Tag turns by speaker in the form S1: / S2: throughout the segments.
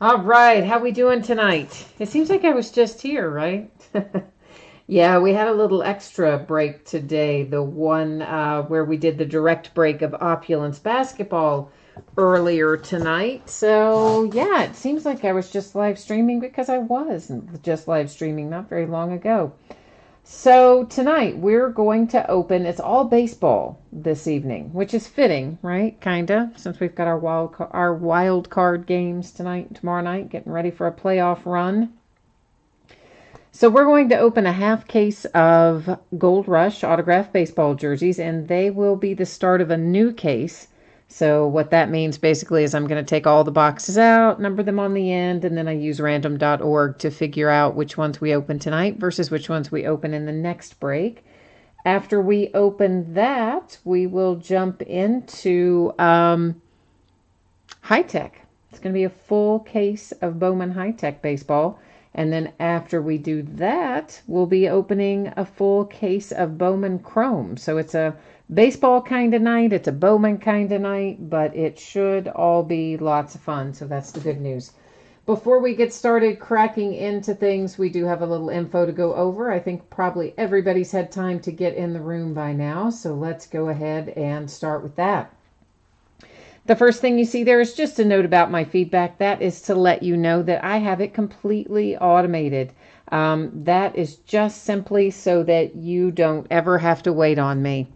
S1: All right, how we doing tonight? It seems like I was just here, right? Yeah, we had a little extra break today, the one where we did the direct break of Opulence basketball earlier tonight. So, yeah, it seems like I was just live streaming because I was just live streaming not very long ago. So tonight we're going to open. It's all baseball this evening, which is fitting, right? Kinda, since we've got our wild card games tonight and tomorrow night, getting ready for a playoff run. So we're going to open a half case of Gold Rush autographed baseball jerseys, and they will be the start of a new case. So what that means basically is I'm going to take all the boxes out, number them on the end, and then I use random.org to figure out which ones we open tonight versus which ones we open in the next break. After we open that, we will jump into high tech. It's going to be a full case of Bowman high tech baseball. And then after we do that, we'll be opening a full case of Bowman Chrome. So it's a baseball kind of night. It's a Bowman kind of night, but it should all be lots of fun. So that's the good news. Before we get started cracking into things, we do have a little info to go over. I think probably everybody's had time to get in the room by now. So let's go ahead and start with that. The first thing you see there is just a note about my feedback. That is to let you know that I have it completely automated. That is just simply so that you don't ever have to wait on me.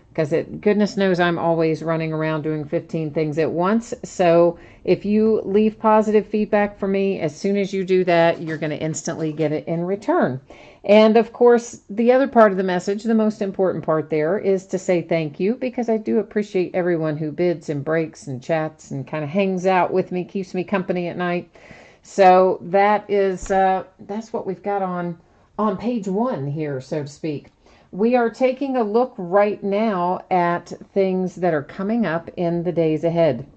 S1: Because goodness knows I'm always running around doing 15 things at once. So if you leave positive feedback for me, as soon as you do that, you're going to instantly get it in return. And of course, the other part of the message, the most important part there, is to say thank you, because I do appreciate everyone who bids and breaks and chats and kind of hangs out with me, keeps me company at night. So that is that's what we've got on page one here, so to speak. We are taking a look right now at things that are coming up in the days ahead.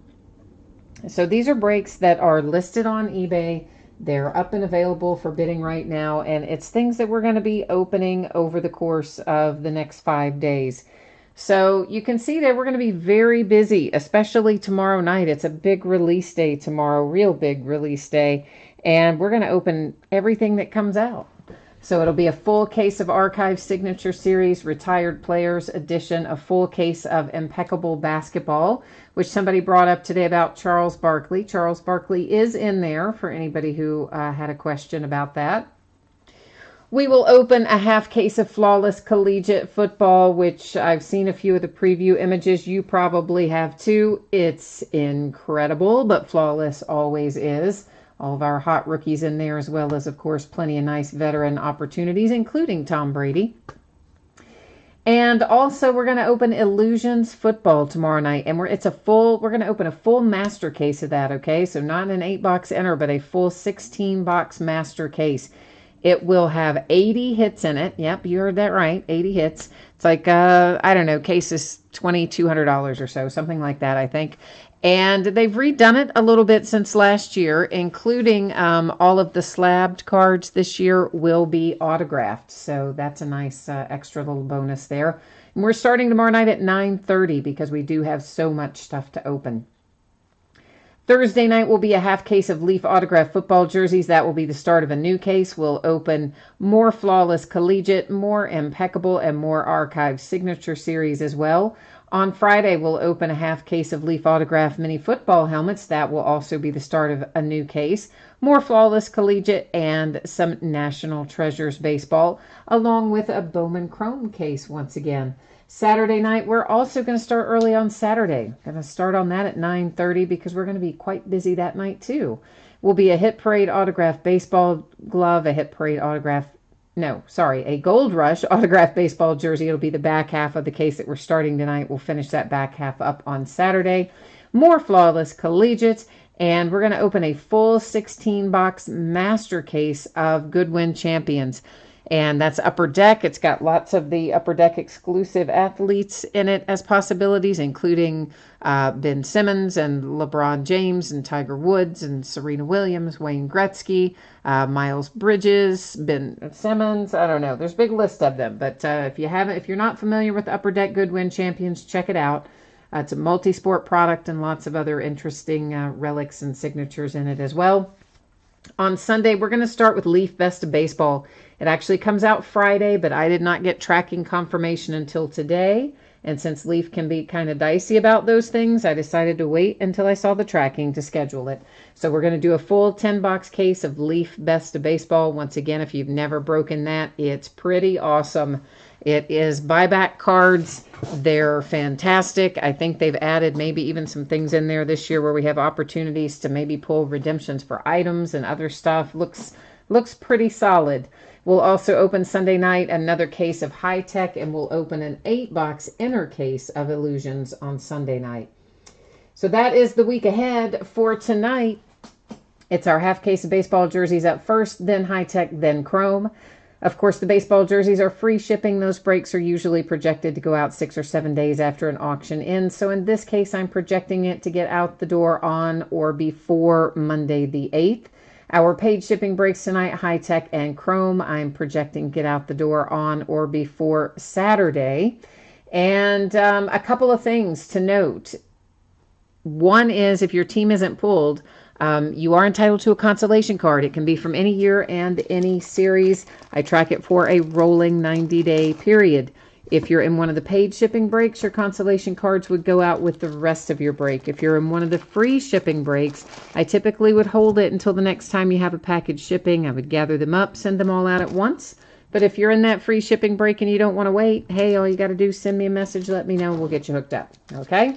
S1: So these are breaks that are listed on eBay. They're up and available for bidding right now, and it's things that we're going to be opening over the course of the next 5 days. So you can see that we're going to be very busy, especially tomorrow night. It's a big release day tomorrow, real big release day, and we're going to open everything that comes out. So it'll be a full case of Archive Signature Series Retired Players Edition, a full case of Impeccable Basketball, which somebody brought up today about Charles Barkley. Charles Barkley is in there for anybody who had a question about that. We will open a half case of Flawless Collegiate Football, which I've seen a few of the preview images. You probably have too. It's incredible, but Flawless always is. All of our hot rookies in there, as well as, of course, plenty of nice veteran opportunities, including Tom Brady. And also, we're going to open Illusions Football tomorrow night, and we're going to open a full master case of that. Okay, so not an 8-box enter, but a full 16-box master case. It will have 80 hits in it. Yep, you heard that right, 80 hits. It's like I don't know, case is $2,200 or so, something like that, I think. And they've redone it a little bit since last year, including all of the slabbed cards this year will be autographed. So that's a nice extra little bonus there. And we're starting tomorrow night at 9:30 because we do have so much stuff to open. Thursday night will be a half case of Leaf autographed football jerseys. That will be the start of a new case. We'll open more Flawless Collegiate, more Impeccable, and more Archive Signature Series as well. On Friday, we'll open a half case of Leaf autographed mini football helmets. That will also be the start of a new case. More Flawless Collegiate and some National Treasures baseball, along with a Bowman Chrome case once again. Saturday night, we're also going to start early on Saturday. Going to start on that at 9:30 because we're going to be quite busy that night too. Will be a Hit Parade autographed baseball glove, a Gold Rush autographed baseball jersey. It'll be the back half of the case that we're starting tonight. We'll finish that back half up on Saturday. More Flawless Collegiates, and we're going to open a full 16-box master case of Goodwin Champions. And that's Upper Deck. It's got lots of the Upper Deck exclusive athletes in it as possibilities, including Ben Simmons and LeBron James and Tiger Woods and Serena Williams, Wayne Gretzky, Miles Bridges, Ben Simmons. I don't know. There's a big list of them. But if you're not familiar with Upper Deck Goodwin Champions, check it out. It's a multi-sport product and lots of other interesting relics and signatures in it as well. On Sunday, we're going to start with Leaf Best of Baseball. It actually comes out Friday, but I did not get tracking confirmation until today. And since Leaf can be kind of dicey about those things, I decided to wait until I saw the tracking to schedule it. So we're going to do a full 10-box case of Leaf Best of Baseball. Once again, if you've never broken that, it's pretty awesome. It is buyback cards. They're fantastic. I think they've added maybe even some things in there this year where we have opportunities to maybe pull redemptions for items and other stuff. Looks pretty solid. We'll also open Sunday night another case of High Tech, and we'll open an 8-box inner case of Illusions on Sunday night. So that is the week ahead for tonight. It's our half case of baseball jerseys up first, then High Tech, then Chrome. Of course, the baseball jerseys are free shipping. Those breaks are usually projected to go out 6 or 7 days after an auction ends. So in this case, I'm projecting it to get out the door on or before Monday the 8th. Our paid shipping breaks tonight, High Tech and Chrome, I'm projecting get out the door on or before Saturday. And a couple of things to note. One is if your team isn't pulled, you are entitled to a consolation card. It can be from any year and any series. I track it for a rolling 90-day period. If you're in one of the paid shipping breaks, your consolation cards would go out with the rest of your break. If you're in one of the free shipping breaks, I typically would hold it until the next time you have a package shipping. I would gather them up, send them all out at once. But if you're in that free shipping break and you don't want to wait, hey, all you got to do is send me a message, let me know, we'll get you hooked up. Okay?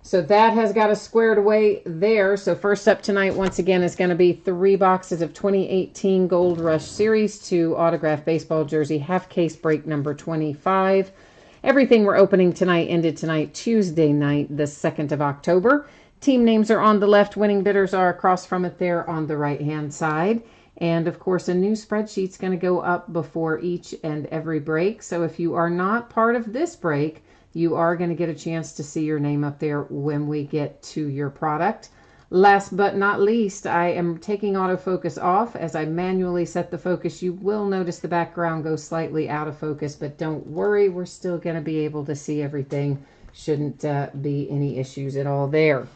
S1: So that has got us squared away there. So first up tonight, once again, is going to be 3 boxes of 2018 Gold Rush Series 2 autographed baseball jersey, half case break number 25. Everything we're opening tonight ended tonight, Tuesday night, the 2nd of October. Team names are on the left. Winning bidders are across from it there on the right-hand side. And, of course, a new spreadsheet's going to go up before each and every break. So if you are not part of this break, you are going to get a chance to see your name up there when we get to your product. Last but not least, I am taking autofocus off. As I manually set the focus, you will notice the background go slightly out of focus, but don't worry, we're still going to be able to see everything. Shouldn't be any issues at all there.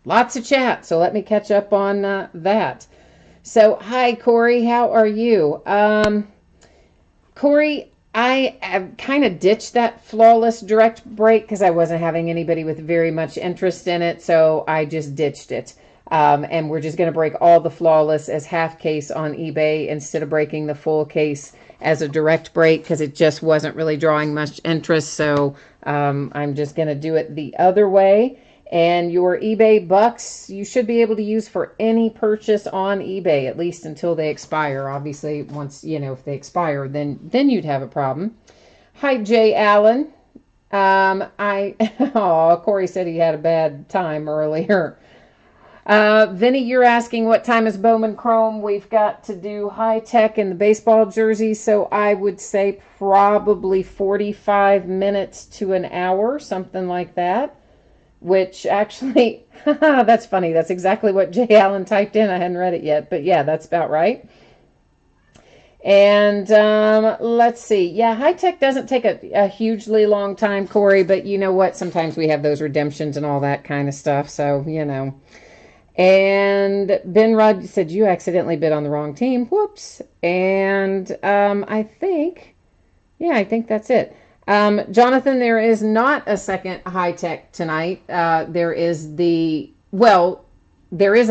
S1: Lots of chat, so let me catch up on that. So, hi, Corey. How are you? Corey, I have kind of ditched that flawless direct break because I wasn't having anybody with very much interest in it, so I just ditched it. And we're just going to break all the flawless as half case on eBay instead of breaking the full case as a direct break because it just wasn't really drawing much interest. So I'm just going to do it the other way. And your eBay bucks, you should be able to use for any purchase on eBay, at least until they expire. Obviously, once, if they expire, then you'd have a problem. Hi, Jay Allen. Corey said he had a bad time earlier. Vinny, you're asking what time is Bowman Chrome? We've got to do High Tech in the baseball jersey, so I would say probably 45 minutes to an hour, something like that. Which actually, that's funny. That's exactly what Jay Allen typed in. I hadn't read it yet, but yeah, that's about right. And let's see. Yeah, High Tech doesn't take a hugely long time, Corey, but you know what? Sometimes we have those redemptions and all that kind of stuff, so, And Ben Rudd said, you accidentally bid on the wrong team. Whoops. And I think that's it. Jonathan, there is not a second High Tech tonight. There is a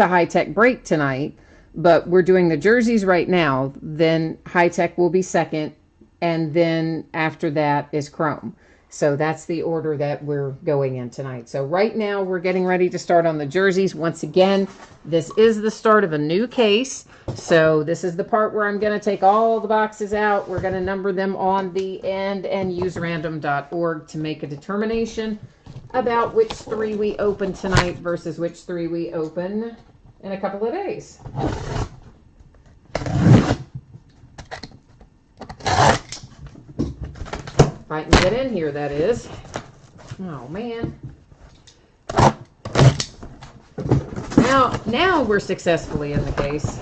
S1: High Tech break tonight, but we're doing the jerseys right now. Then High Tech will be second, and then after that is Chrome. So that's the order that we're going in tonight. So right now we're getting ready to start on the jerseys. Once again, this is the start of a new case. So this is the part where I'm going to take all the boxes out. We're going to number them on the end and use random.org to make a determination about which 3 we open tonight versus which 3 we open in a couple of days. If I can get in here, that is. Oh, man. Now we're successfully in the case.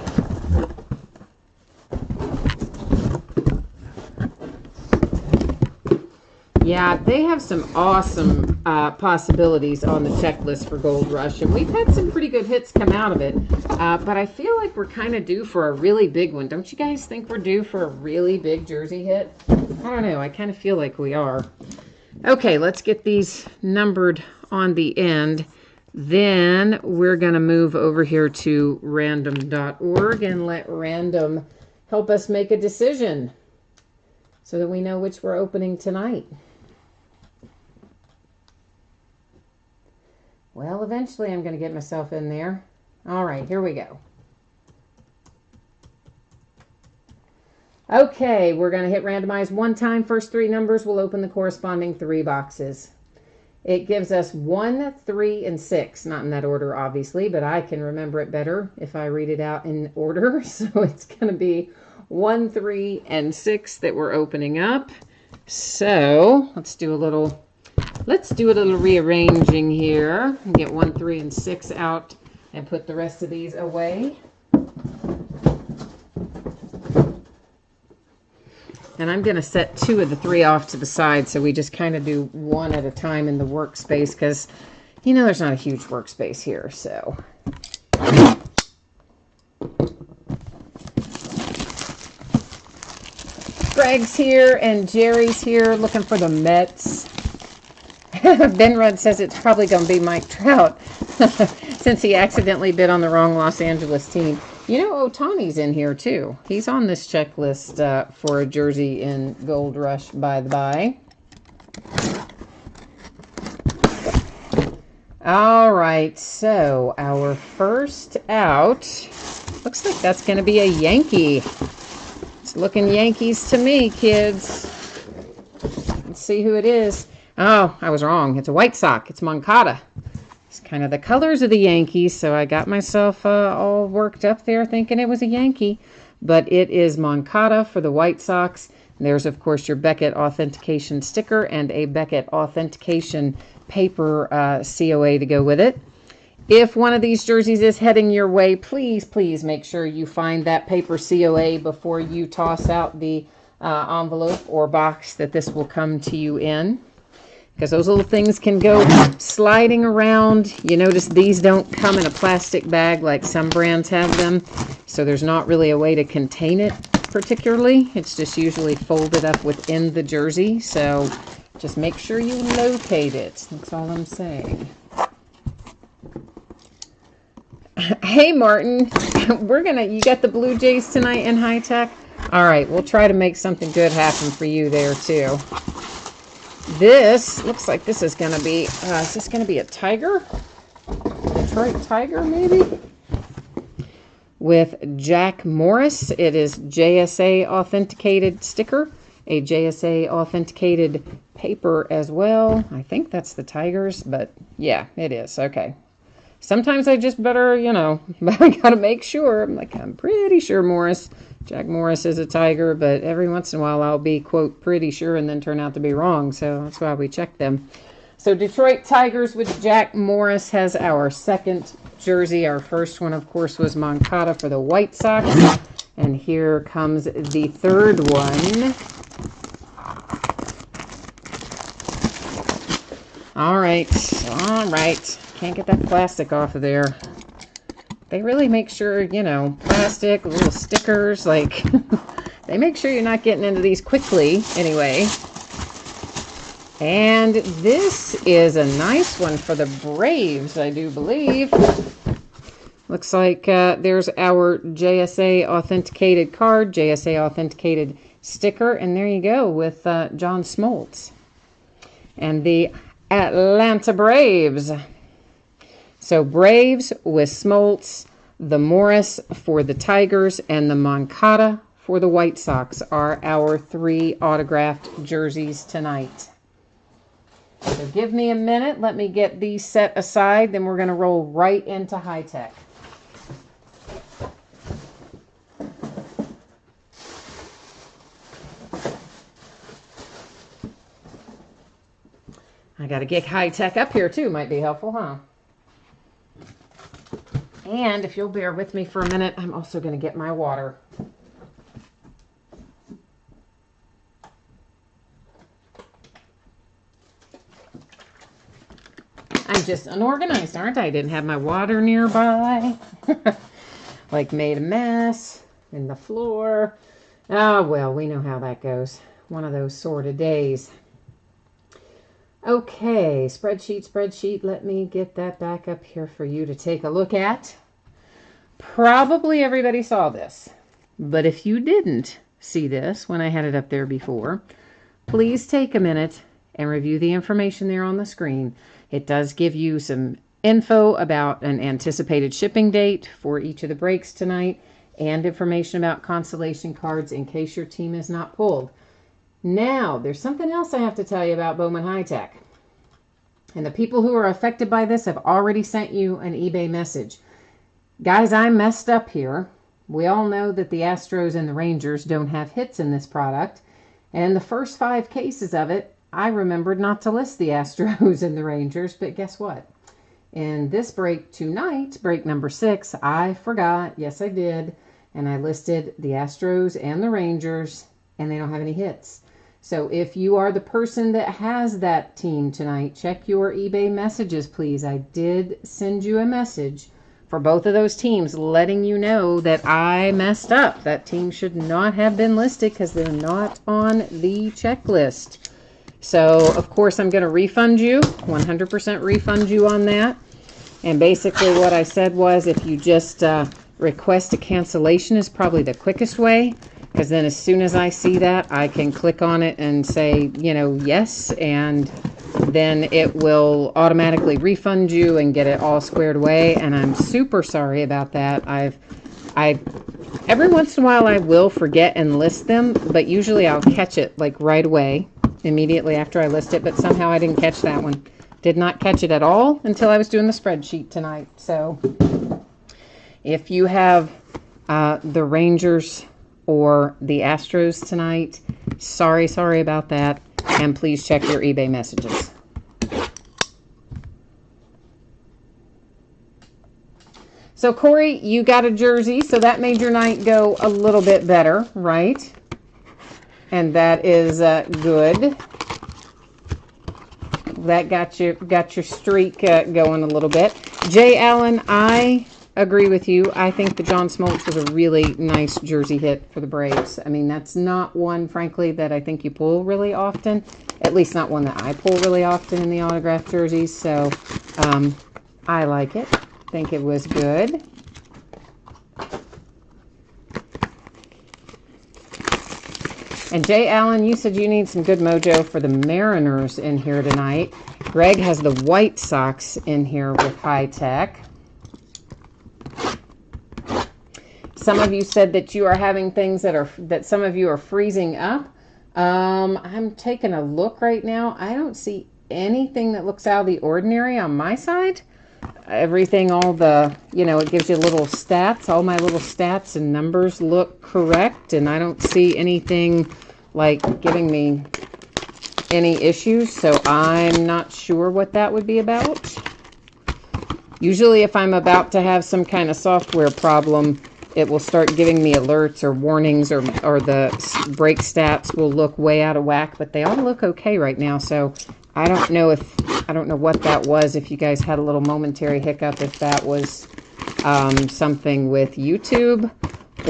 S1: Yeah, they have some awesome possibilities on the checklist for Gold Rush, and we've had some pretty good hits come out of it. But I feel like we're kind of due for a really big one. Don't you guys think we're due for a really big jersey hit? I don't know. I kind of feel like we are. Okay, let's get these numbered on the end. Then we're going to move over here to random.org and let Random help us make a decision so that we know which we're opening tonight. Well, eventually I'm going to get myself in there. All right, here we go. Okay, we're going to hit randomize one time. First three numbers will open the corresponding three boxes. It gives us 1, 3, and 6. Not in that order, obviously, but I can remember it better if I read it out in order. So it's going to be 1, 3, and 6 that we're opening up. So let's do a little rearranging here. Get 1, 3, and 6 out and put the rest of these away. And I'm going to set 2 of the 3 off to the side so we just kind of do one at a time in the workspace because, you know, there's not a huge workspace here. So Greg's here and Jerry's here looking for the Mets. Ben Rudd says it's probably going to be Mike Trout since he accidentally bid on the wrong Los Angeles team. You know, Ohtani's in here, too. He's on this checklist for a jersey in Gold Rush, by the by. All right, so our first out looks like that's going to be a Yankee. It's looking Yankees to me, kids. Let's see who it is. Oh, I was wrong. It's a White Sox. It's Moncada. It's kind of the colors of the Yankees, so I got myself all worked up there thinking it was a Yankee. But it is Moncada for the White Sox. And there's, of course, your Beckett authentication sticker and a Beckett authentication paper COA to go with it. If one of these jerseys is heading your way, please, please make sure you find that paper COA before you toss out the envelope or box that this will come to you in. Because those little things can go sliding around. You notice these don't come in a plastic bag like some brands have them. So there's not really a way to contain it particularly. It's just usually folded up within the jersey. So just make sure you locate it. That's all I'm saying. Hey, Martin. You got the Blue Jays tonight in high tech? All right, we'll try to make something good happen for you there, too. This looks like this is going to be, is this going to be a Tiger? Detroit Tiger, maybe? With Jack Morris. It is JSA authenticated sticker, a JSA authenticated paper as well. I think that's the Tigers, but yeah, it is. Okay. Sometimes I just better, you know, I got to make sure. I'm pretty sure Jack Morris is a Tiger, but every once in a while I'll be, quote, pretty sure and then turn out to be wrong. So that's why we check them. So Detroit Tigers with Jack Morris has our second jersey. Our first one, of course, was Moncada for the White Sox. And here comes the third one. All right. Can't get that plastic off of there. They really make sure, you know, plastic, little stickers, like, they make sure you're not getting into these quickly, anyway. And this is a nice one for the Braves, I do believe. Looks like there's our JSA authenticated card, JSA authenticated sticker, and there you go with John Smoltz and the Atlanta Braves. So Braves with Smoltz, the Morris for the Tigers, and the Moncada for the White Sox are our 3 autographed jerseys tonight. So give me a minute. Let me get these set aside. Then we're going to roll right into high tech. I got to get high tech up here too. Might be helpful, huh? And if you'll bear with me for a minute, I'm also going to get my water. I'm just unorganized, aren't I? I didn't have my water nearby. Like made a mess in the floor. Ah, well, we know how that goes. One of those sort of days. Okay, spreadsheet. Let me get that back up here for you to take a look at. Probably everybody saw this. But if you didn't see this when I had it up there before, please take a minute and review the information there on the screen. It does give you some info about an anticipated shipping date for each of the breaks tonight and information about consolation cards in case your team is not pulled. Now, there's something else I have to tell you about Bowman High Tech. And the people who are affected by this have already sent you an eBay message. Guys, I messed up here. We all know that the Astros and the Rangers don't have hits in this product. And in the first 5 cases of it, I remembered not to list the Astros and the Rangers, but guess what? In this break tonight, break number 6, I forgot. Yes, I did. And I listed the Astros and the Rangers, and they don't have any hits. So if you are the person that has that team tonight, check your eBay messages, please. I did send you a message for both of those teams letting you know that I messed up. That team should not have been listed because they're not on the checklist. So, of course, I'm going to refund you, 100% refund you on that. And basically what I said was if you just request a cancellation is probably the quickest way. Because then as soon as I see that, I can click on it and say, you know, yes. And then it will automatically refund you and get it all squared away. And I'm super sorry about that. Every once in a while I will forget and list them, but usually I'll catch it like right away, immediately after I list it. But somehow I didn't catch that one. Did not catch it at all until I was doing the spreadsheet tonight. So if you have the Rangers or the Astros tonight, sorry about that. And please check your eBay messages. So Corey, you got a jersey, so that made your night go a little bit better, right? And that is good. That got your streak going a little bit. Jay Allen, I agree with you. I think the John Smoltz was a really nice jersey hit for the Braves. I mean, that's not one, frankly, that I think you pull really often. At least not one that I pull really often in the autographed jerseys. So I like it. Think it was good. And Jay Allen, you said you need some good mojo for the Mariners in here tonight. Greg has the White Sox in here with High Tech. Some of you said that you are having things that some of you are freezing up. I'm taking a look right now. I don't see anything that looks out of the ordinary on my side. Everything, all the, you know, it gives you little stats. All my little stats and numbers look correct, and I don't see anything like giving me any issues, so I'm not sure what that would be about. Usually if I'm about to have some kind of software problem, it will start giving me alerts or warnings, or the break stats will look way out of whack, but they all look okay right now. So I don't know what that was, if you guys had a little momentary hiccup, if that was something with YouTube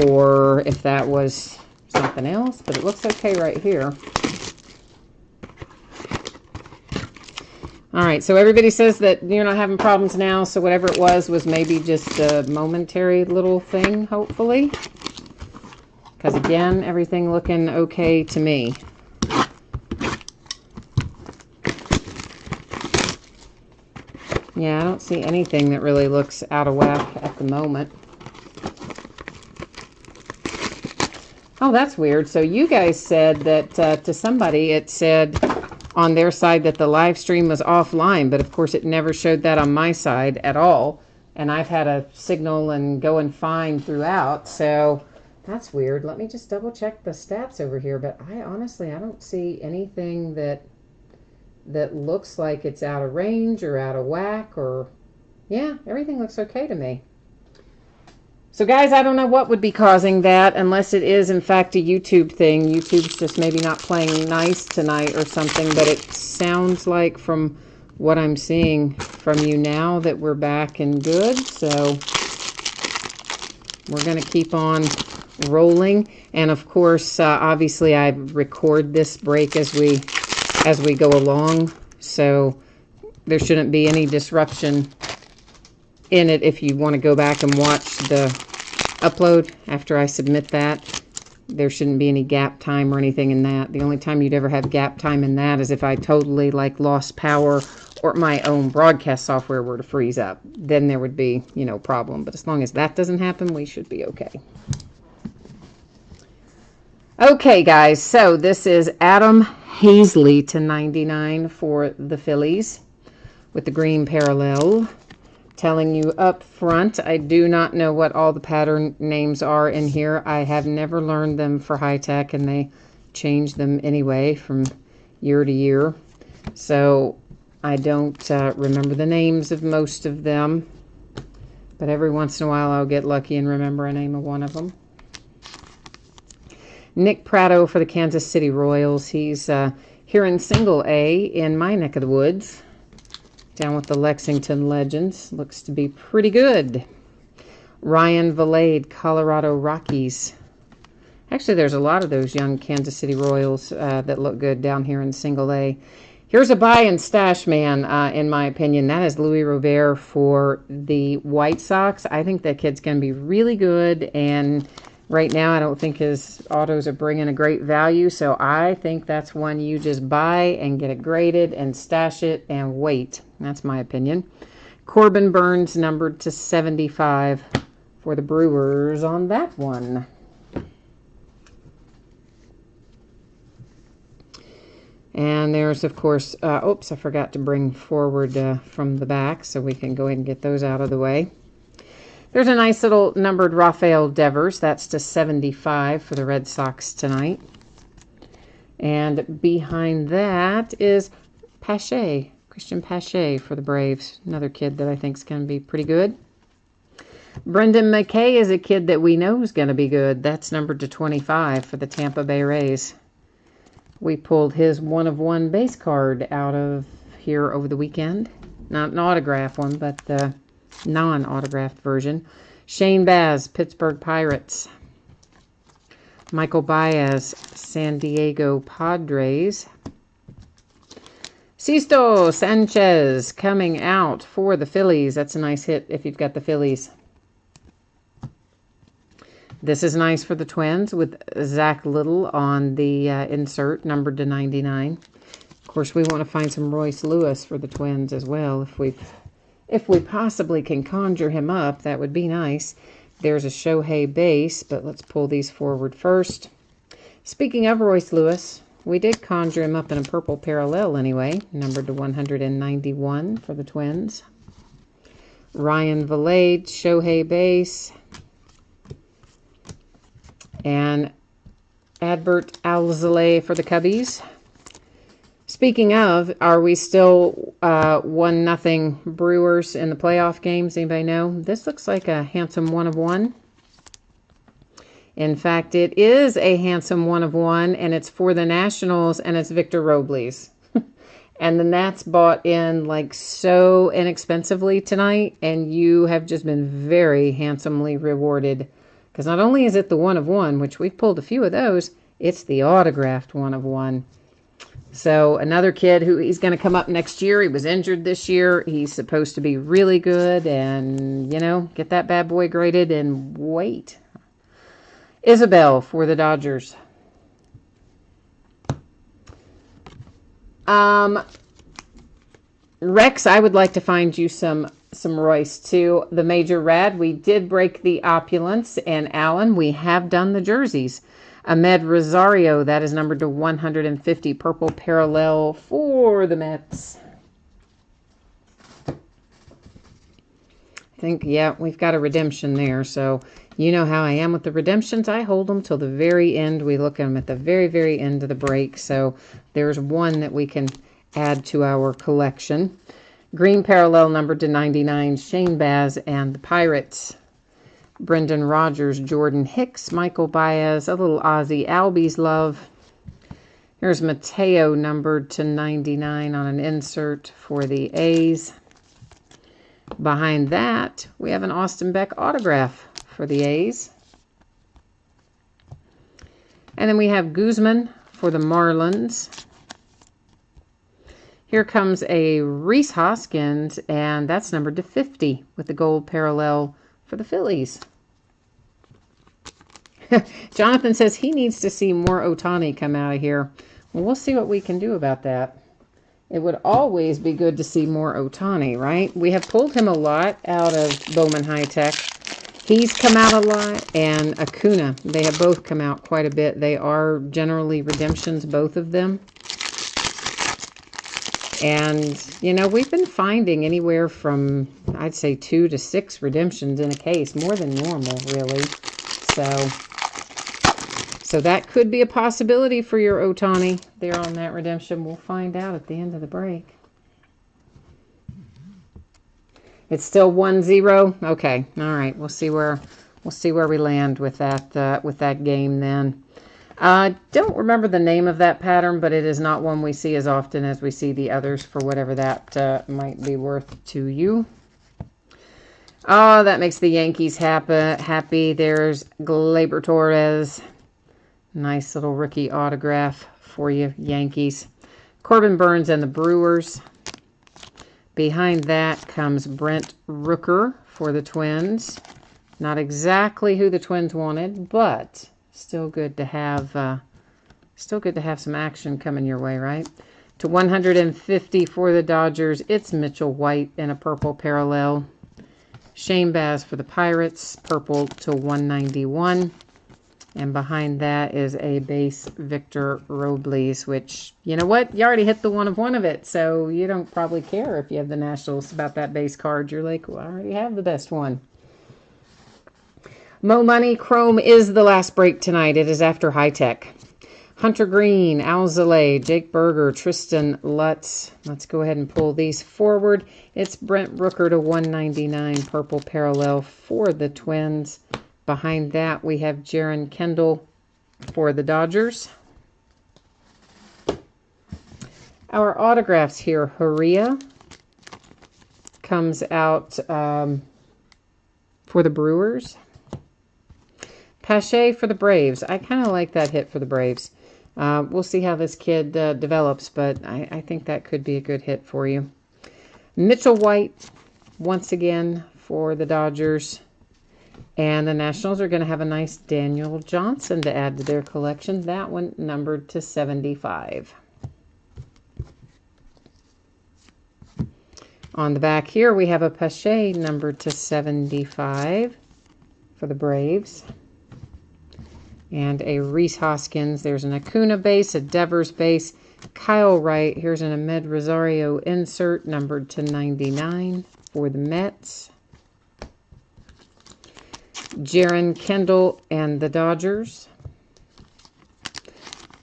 S1: or if that was something else, but it looks okay right here. All right, so everybody says that you're not having problems now, so whatever it was maybe just a momentary little thing, hopefully. Because again, everything looking okay to me. Yeah, I don't see anything that really looks out of whack at the moment. Oh, that's weird. So you guys said that to somebody, it said on their side that the live stream was offline, but of course it never showed that on my side at all. And I've had a signal and going fine throughout, so that's weird. Let me just double check the stats over here, but I don't see anything that looks like it's out of range or out of whack, or yeah, everything looks okay to me. So guys, I don't know what would be causing that, unless it is in fact a YouTube thing. YouTube's just maybe not playing nice tonight or something, but it sounds like from what I'm seeing from you now that we're back and good. So we're going to keep on rolling. And of course, obviously I record this break as we go along. So there shouldn't be any disruption in it if you want to go back and watch the upload after I submit that. There shouldn't be any gap time or anything in that. The only time you'd ever have gap time in that is if I totally like lost power or my own broadcast software were to freeze up. Then there would be, problem. But as long as that doesn't happen, we should be okay. Okay, guys, so this is Adam Hazley to 99 for the Phillies with the green parallel. Telling you up front, I do not know what all the pattern names are in here. I have never learned them for high tech, and they change them anyway from year to year. So I don't remember the names of most of them, but every once in a while I'll get lucky and remember a name of one of them. Nick Pratto for the Kansas City Royals. He's here in single A in my neck of the woods, down with the Lexington Legends. Looks to be pretty good. Ryan Valade, Colorado Rockies. Actually, there's a lot of those young Kansas City Royals that look good down here in single A. Here's a buy and stash man, in my opinion. That is Louis Robert for the White Sox. I think that kid's going to be really good, and right now I don't think his autos are bringing a great value, so I think that's one you just buy and get it graded and stash it and wait. That's my opinion. Corbin Burns numbered to 75 for the Brewers on that one. And there's, of course, oops, I forgot to bring forward from the back, so we can go ahead and get those out of the way. There's a nice little numbered Rafael Devers. That's to 75 for the Red Sox tonight. And behind that is Pache, Christian Pache for the Braves. Another kid that I think is going to be pretty good. Brendan McKay is a kid that we know is going to be good. That's numbered to 25 for the Tampa Bay Rays. We pulled his 1-of-1 base card out of here over the weekend. Not an autograph one, but the non-autographed version. Shane Baz, Pittsburgh Pirates. Michael Baez, San Diego Padres. Sisto Sanchez coming out for the Phillies. That's a nice hit if you've got the Phillies. This is nice for the Twins with Zach Little on the insert, numbered to 99. Of course, we want to find some Royce Lewis for the Twins as well. If we possibly can conjure him up, that would be nice. There's a Shohei base, but let's pull these forward first. Speaking of Royce Lewis, we did conjure him up in a purple parallel anyway, numbered to 191 for the Twins. Ryan Valade, Shohei base. And Adbert Alzolay for the Cubbies. Speaking of, are we still 1-0 Brewers in the playoff games? Anybody know? This looks like a handsome 1-of-1. In fact, it is a handsome 1-of-1, and it's for the Nationals, and it's Victor Robles. And the Nats bought in like so inexpensively tonight, and you have just been very handsomely rewarded. Because not only is it the 1-of-1, which we've pulled a few of those, it's the autographed 1-of-1. So another kid who he's going to come up next year. He was injured this year. He's supposed to be really good and, get that bad boy graded and wait. Isabel for the Dodgers. Rex, I would like to find you some Royce too. The Major Rad, we did break the opulence, and Alan, we have done the jerseys. Ahmed Rosario, that is numbered to 150, purple parallel for the Mets. I think, yeah, we've got a redemption there, so you know how I am with the redemptions. I hold them till the very end. We look at them at the very, very end of the break, so there's one that we can add to our collection. Green parallel numbered to 99, Shane Baz and the Pirates. Brendan Rodgers, Jordan Hicks, Michael Baez, a little Ozzy Albies love. Here's Mateo numbered to 99 on an insert for the A's. Behind that, we have an Austin Beck autograph for the A's. And then we have Guzman for the Marlins. Here comes a Rhys Hoskins, and that's numbered to 50 with the gold parallel for the Phillies. Jonathan says he needs to see more Ohtani come out of here. Well, we'll see what we can do about that. It would always be good to see more Ohtani, right? We have pulled him a lot out of Bowman High Tech. He's come out a lot, and Acuna. They have both come out quite a bit. They are generally redemptions, both of them. And, you know, we've been finding anywhere from, I'd say, 2 to 6 redemptions in a case. More than normal, really. So that could be a possibility for your Ohtani there on that redemption. We'll find out at the end of the break. It's still 1-0. Okay, all right. We'll see where we land with that game then. Don't remember the name of that pattern, but it is not one we see as often as we see the others for whatever that might be worth to you. Oh, that makes the Yankees happy. There's Gleyber Torres. Nice little rookie autograph for you, Yankees. Corbin Burns and the Brewers. Behind that comes Brent Rooker for the Twins. Not exactly who the Twins wanted, but still good to have some action coming your way, right? To 150 for the Dodgers, it's Mitchell White in a purple parallel. Shane Baz for the Pirates, purple to 191. And behind that is a base Victor Robles, which, you know what? You already hit the one of it, so you don't probably care if you have the Nationals about that base card. You're like, well, I already have the best one. Mo Money Chrome is the last break tonight. It is after High Tech. Hunter Green, Alzolay, Jake Berger, Tristan Lutz. Let's go ahead and pull these forward. It's Brent Rooker to 199, purple parallel for the Twins. Behind that, we have Jaron Kendall for the Dodgers. Our autographs here. Haria comes out for the Brewers. Pache for the Braves. I kind of like that hit for the Braves. We'll see how this kid develops, but I think that could be a good hit for you. Mitchell White, once again, for the Dodgers. And the Nationals are going to have a nice Daniel Johnson to add to their collection. That one numbered to 75. On the back here, we have a Pache numbered to 75 for the Braves. And a Rhys Hoskins. There's an Acuna base, a Devers base. Kyle Wright. Here's an Ahmed Rosario insert numbered to 99 for the Mets. Jaron Kendall and the Dodgers.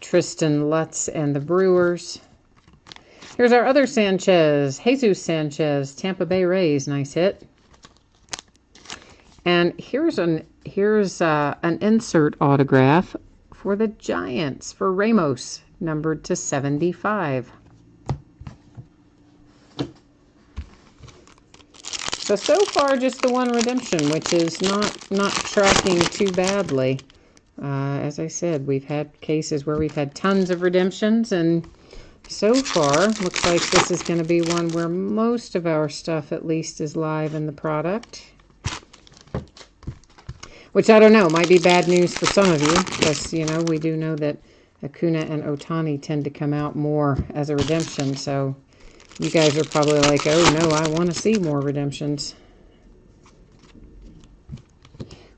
S1: Tristan Lutz and the Brewers. Here's our other Sanchez, Jesus Sanchez, Tampa Bay Rays. Nice hit. And here's an insert autograph for the Giants, for Ramos, numbered to 75. So far, just the one redemption, which is not tracking too badly. As I said, we've had cases where we've had tons of redemptions, and so far, looks like this is going to be one where most of our stuff, at least, is live in the product. Which, I don't know, might be bad news for some of you, because, you know, we do know that Acuna and Ohtani tend to come out more as a redemption, so you guys are probably like, oh no, I want to see more redemptions.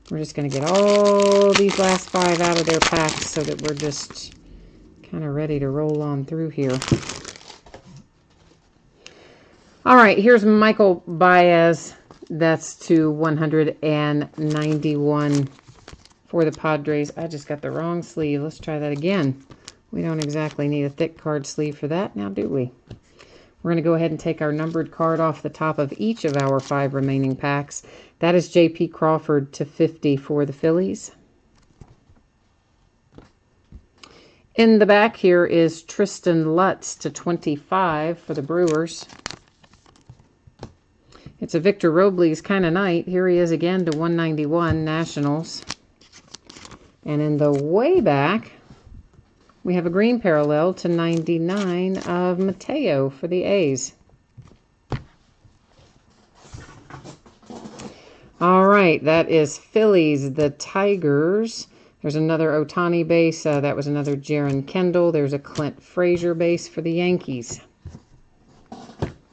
S1: We're just going to get all these last 5 out of their packs so that we're just kind of ready to roll on through here. All right, here's Michael Baez. That's to 191 for the Padres. I just got the wrong sleeve. Let's try that again. We don't exactly need a thick card sleeve for that, now do we? We're going to go ahead and take our numbered card off the top of each of our 5 remaining packs. That is J.P. Crawford to 50 for the Phillies. In the back here is Tristan Lutz to 25 for the Brewers. It's a Victor Robles kind of night. Here he is again to 191 Nationals. And in the way back, we have a green parallel to 99 of Mateo for the A's. All right, that is Phillies, the Tigers. There's another Ohtani base. That was another Jaron Kendall. There's a Clint Frazier base for the Yankees.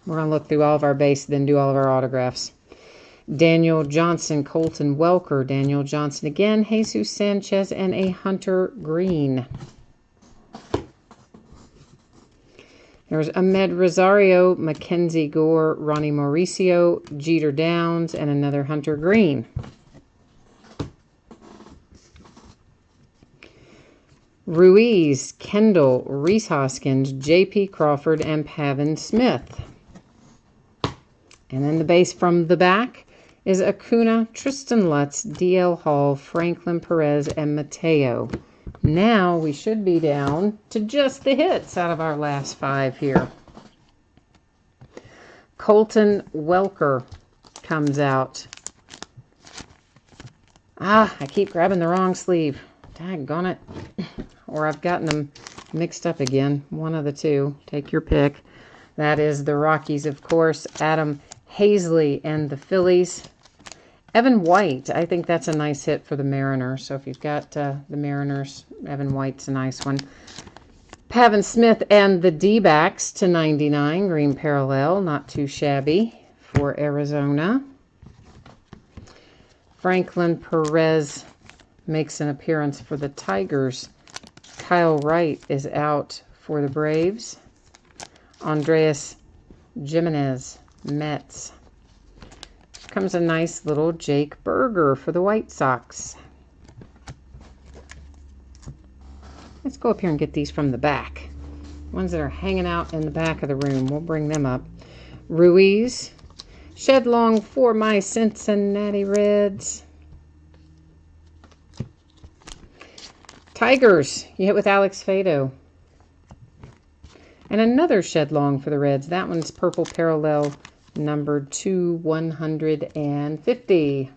S1: We're going to look through all of our base, then do all of our autographs. Daniel Johnson, Colton Welker, Daniel Johnson again, Jesus Sanchez, and a Hunter Green. There's Ahmed Rosario, Mackenzie Gore, Ronnie Mauricio, Jeter Downs, and another Hunter Green. Ruiz, Kendall, Reese Hoskins, J.P. Crawford, and Pavin Smith. And then the base from the back is Acuna, Tristan Lutz, D.L. Hall, Franklin Perez, and Mateo. Now we should be down to just the hits out of our last 5 here. Colton Welker comes out. I keep grabbing the wrong sleeve. Daggone it. Or I've gotten them mixed up again. One of the two. Take your pick. That is the Rockies, of course. Adam Hazley and the Phillies. Evan White, I think that's a nice hit for the Mariners. So if you've got the Mariners, Evan White's a nice one. Pavin Smith and the D-backs to 99. Green parallel, not too shabby for Arizona. Franklin Perez makes an appearance for the Tigers. Kyle Wright is out for the Braves. Andreas Jimenez, Mets. Comes a nice little Jake Berger for the White Sox. Let's go up here and get these from the back. Ones that are hanging out in the back of the room. We'll bring them up. Ruiz. Shedlong for my Cincinnati Reds. Tigers. You hit with Alex Fado. And another Shedlong for the Reds. That one's purple parallel, numbered to 150.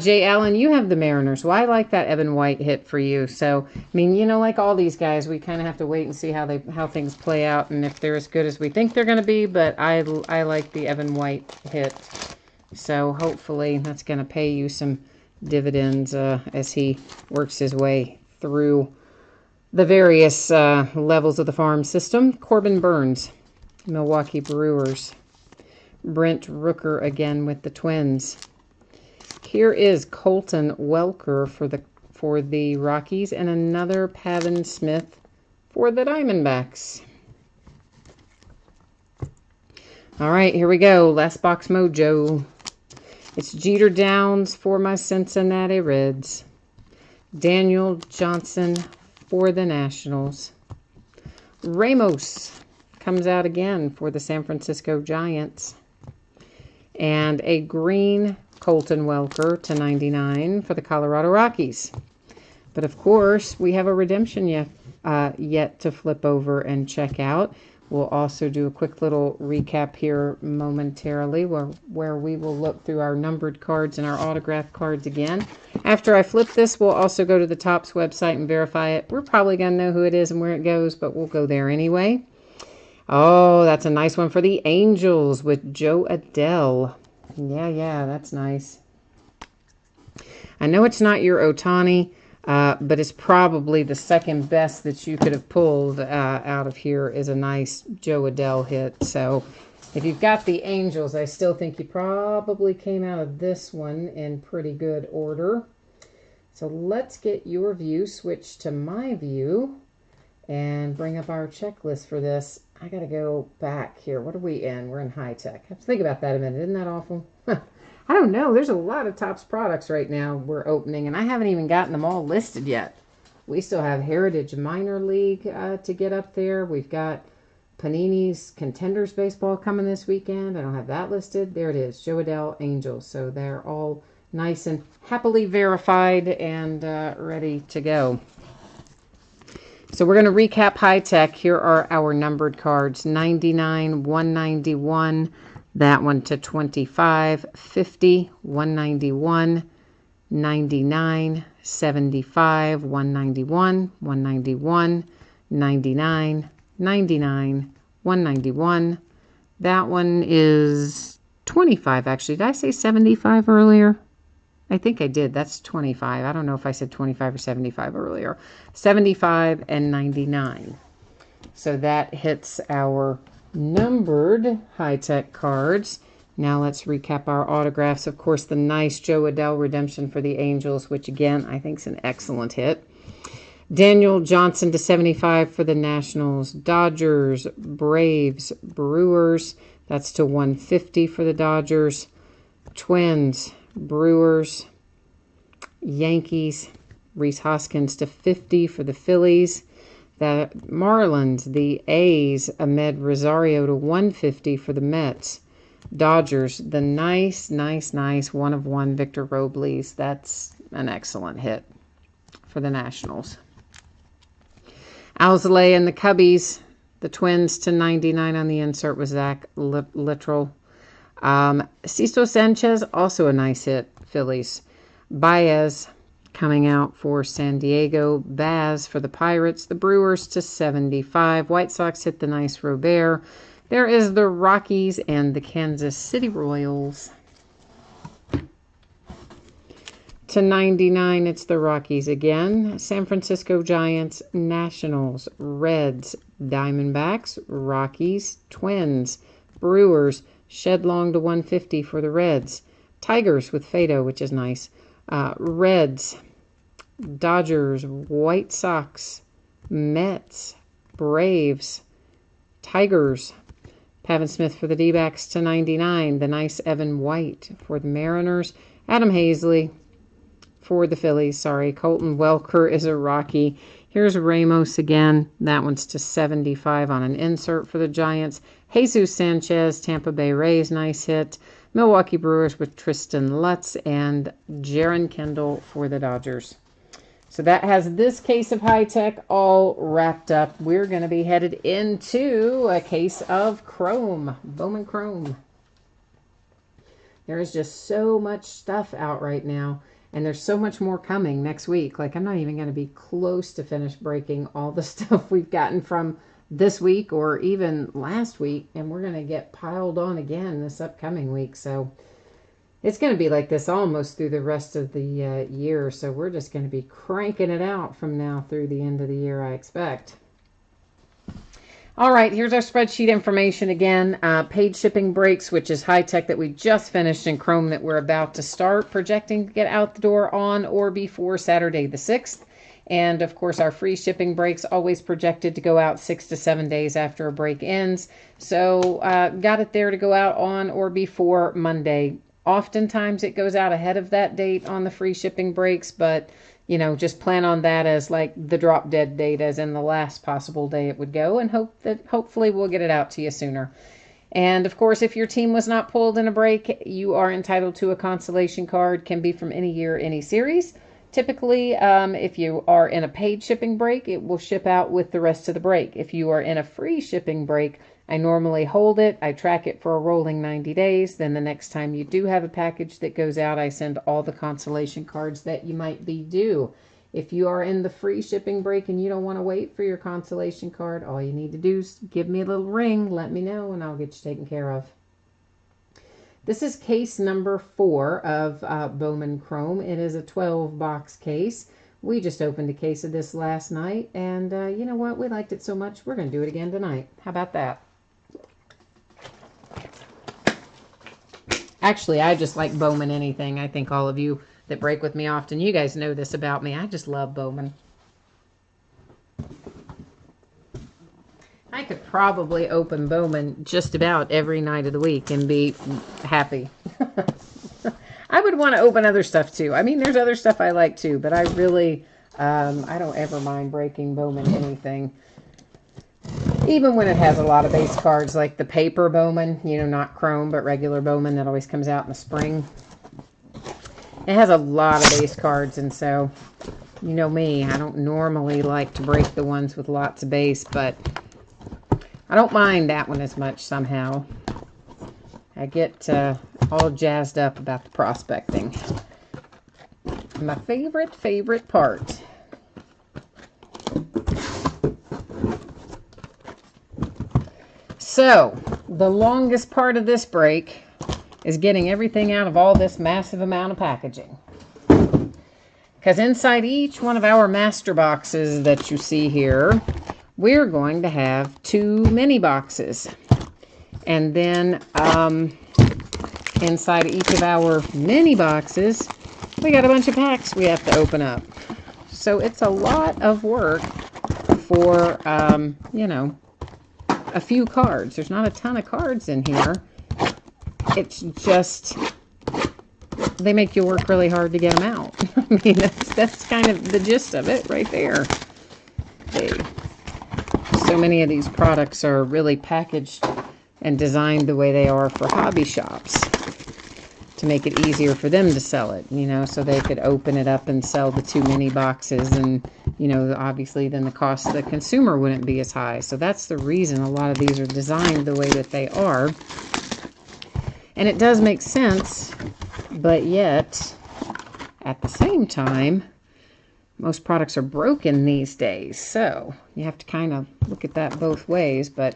S1: Jay Allen, you have the Mariners. Well, I like that Evan White hit for you. So, I mean, you know, like all these guys, we kind of have to wait and see how things play out and if they're as good as we think they're going to be. But I like the Evan White hit. So hopefully that's going to pay you some dividends as he works his way through the various levels of the farm system. Corbin Burns, Milwaukee Brewers. Brent Rooker again with the Twins. Here is Colton Welker for the Rockies and another Pavin Smith for the Diamondbacks. All right, here we go. Last box mojo. It's Jeter Downs for my Cincinnati Reds. Daniel Johnson for the Nationals. Ramos comes out again for the San Francisco Giants. And a green Colton Welker to 99 for the Colorado Rockies. But of course, we have a redemption yet to flip over and check out. We'll also do a quick little recap here momentarily where we will look through our numbered cards and our autograph cards again. After I flip this, we'll also go to the Topps website and verify it. We're probably going to know who it is and where it goes, but we'll go there anyway. Oh, that's a nice one for the Angels with Joe Adele. Yeah, that's nice. I know it's not your Ohtani, but it's probably the second best that you could have pulled out of here is a nice Joe Adele hit. So if you've got the Angels, I still think you probably came out of this one in pretty good order. So let's get your view switched to my view and bring up our checklist for this. I got to go back here. What are we in? We're in high tech. Have to think about that a minute. Isn't that awful? I don't know. There's a lot of Topps products right now we're opening, and I haven't even gotten them all listed yet. We still have Heritage Minor League to get up there. We've got Panini's Contenders Baseball coming this weekend. I don't have that listed. There it is. Joe Adele Angels. So they're all nice and happily verified and ready to go. So we're going to recap high tech. Here are our numbered cards: 99, 191, that one to 25, 50, 191, 99, 75, 191, 191, 99, 99, 191. That one is 25, actually. Did I say 75 earlier? I think I did. That's 25. I don't know if I said 25 or 75 earlier. 75 and 99. So that hits our numbered high-tech cards. Now let's recap our autographs. Of course, the nice Joe Adell redemption for the Angels, which again, I think is an excellent hit. Daniel Johnson to 75 for the Nationals. Dodgers, Braves, Brewers. That's to 150 for the Dodgers. Twins, Brewers, Yankees, Rhys Hoskins to 50 for the Phillies. The Marlins, the A's, Ahmed Rosario to 150 for the Mets. Dodgers, the nice 1/1 Victor Robles. That's an excellent hit for the Nationals. Alzolay and the Cubbies, the Twins to 99 on the insert with Zach Littrell. Cesar Sanchez, also a nice hit, Phillies. Baez coming out for San Diego. Baz for the Pirates. The Brewers to 75. White Sox hit the nice Robert. There is the Rockies and the Kansas City Royals. To 99, it's the Rockies again. San Francisco Giants, Nationals, Reds, Diamondbacks, Rockies, Twins, Brewers, Shedlong to 150 for the Reds. Tigers with Fado, which is nice. Reds, Dodgers, White Sox, Mets, Braves, Tigers. Pavin Smith for the D-backs to 99. The nice Evan White for the Mariners. Adam Hazley for the Phillies. Colton Welker is a Rocky. Here's Ramos again. That one's to 75 on an insert for the Giants. Jesus Sanchez, Tampa Bay Rays, nice hit. Milwaukee Brewers with Tristan Lutz and Jaron Kendall for the Dodgers. So that has this case of high tech all wrapped up. We're going to be headed into a case of Chrome, Bowman Chrome. There is just so much stuff out right now, and there's so much more coming next week. Like, I'm not even going to be close to finish breaking all the stuff we've gotten from this week or even last week, and we're going to get piled on again this upcoming week. So it's going to be like this almost through the rest of the year. So we're just going to be cranking it out from now through the end of the year, I expect. All right, here's our spreadsheet information again. Paid shipping breaks, which is high tech that we just finished in Chrome that we're about to start, projecting to get out the door on or before Saturday the 6th. And of course, our free shipping breaks always projected to go out 6 to 7 days after a break ends. So got it there to go out on or before Monday. Oftentimes it goes out ahead of that date on the free shipping breaks, but you know, just plan on that as like the drop dead date, as in the last possible day it would go, and hopefully we'll get it out to you sooner. And of course, if your team was not pulled in a break, you are entitled to a consolation card. Can be from any year, any series. Typically, if you are in a paid shipping break, it will ship out with the rest of the break. If you are in a free shipping break, I normally hold it. I track it for a rolling 90 days. Then the next time you do have a package that goes out, I send all the consolation cards that you might be due. If you are in the free shipping break and you don't want to wait for your consolation card, all you need to do is give me a little ring, let me know, and I'll get you taken care of. This is case number 4 of Bowman Chrome. It is a 12-box case. We just opened a case of this last night, and you know what? We liked it so much, we're going to do it again tonight. How about that? Actually, I just like Bowman anything. I think all of you that break with me often, you guys know this about me. I just love Bowman. I could probably open Bowman just about every night of the week and be happy. I would want to open other stuff too. I mean, there's other stuff I like too, but I really, I don't ever mind breaking Bowman anything. Even when it has a lot of base cards, like the paper Bowman, you know, not Chrome, but regular Bowman that always comes out in the spring. It has a lot of base cards, and so You know me, I don't normally like to break the ones with lots of base, but I don't mind that one as much somehow. I get all jazzed up about the prospecting. My favorite part. So, the longest part of this break is getting everything out of all this massive amount of packaging. Because inside each one of our master boxes that you see here, we're going to have 2 mini boxes. And then inside each of our mini boxes, we got a bunch of packs we have to open up. So it's a lot of work for, you know, a few cards. There's not a ton of cards in here. It's just, they make you work really hard to get them out. I mean, that's kind of the gist of it right there. So many of these products are really packaged and designed the way they are for hobby shops to make it easier for them to sell it, you know, so they could open it up and sell the 2 mini boxes, and, you know, obviously then the cost to the consumer wouldn't be as high. So that's the reason a lot of these are designed the way that they are. And it does make sense, but yet, at the same time, most products are broken these days. So you have to kind of look at that both ways, but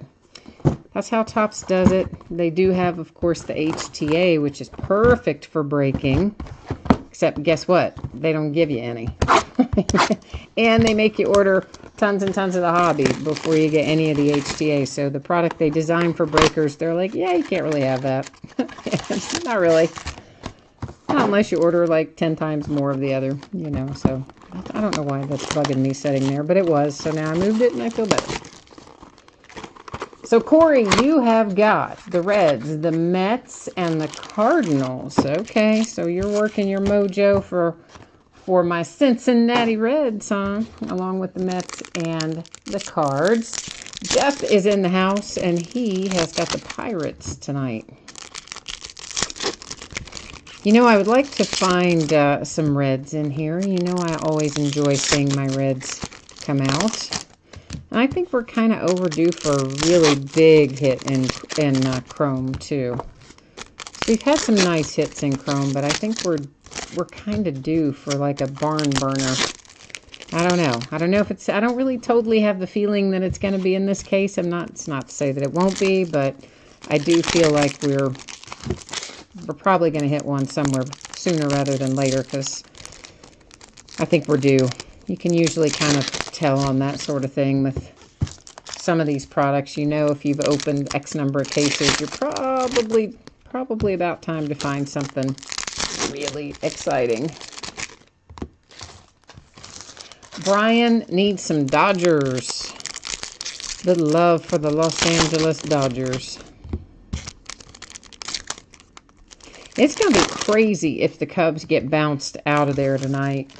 S1: that's how Topps does it. They do have, of course, the HTA, which is perfect for breaking. Except, guess what? They don't give you any. And they make you order tons and tons of the hobby before you get any of the HTA. So the product they design for breakers, they're like, yeah, you can't really have that. Not really. Not unless you order like 10 times more of the other, you know. So I don't know why that's bugging me sitting there, but it was. So now I moved it and I feel better. So, Corey, you have got the Reds, the Mets, and the Cardinals. Okay, so you're working your mojo for my Cincinnati Reds, huh? Along with the Mets and the Cards. Jeff is in the house, and he has got the Pirates tonight. You know, I would like to find some Reds in here. You know, I always enjoy seeing my Reds come out. And I think we're kind of overdue for a really big hit in Chrome, too. We've had some nice hits in Chrome, but I think we're kind of due for like a barn burner. I don't know. I don't know if it's, I don't really totally have the feeling that it's going to be in this case. It's not to say that it won't be, but I do feel like we're probably going to hit one somewhere sooner rather than later, because I think we're due. You can usually kind of tell on that sort of thing with some of these products. You know, if you've opened X number of cases, you're probably about time to find something really exciting. Brian needs some Dodgers. The love for the Los Angeles Dodgers. It's going to be crazy if the Cubs get bounced out of there tonight.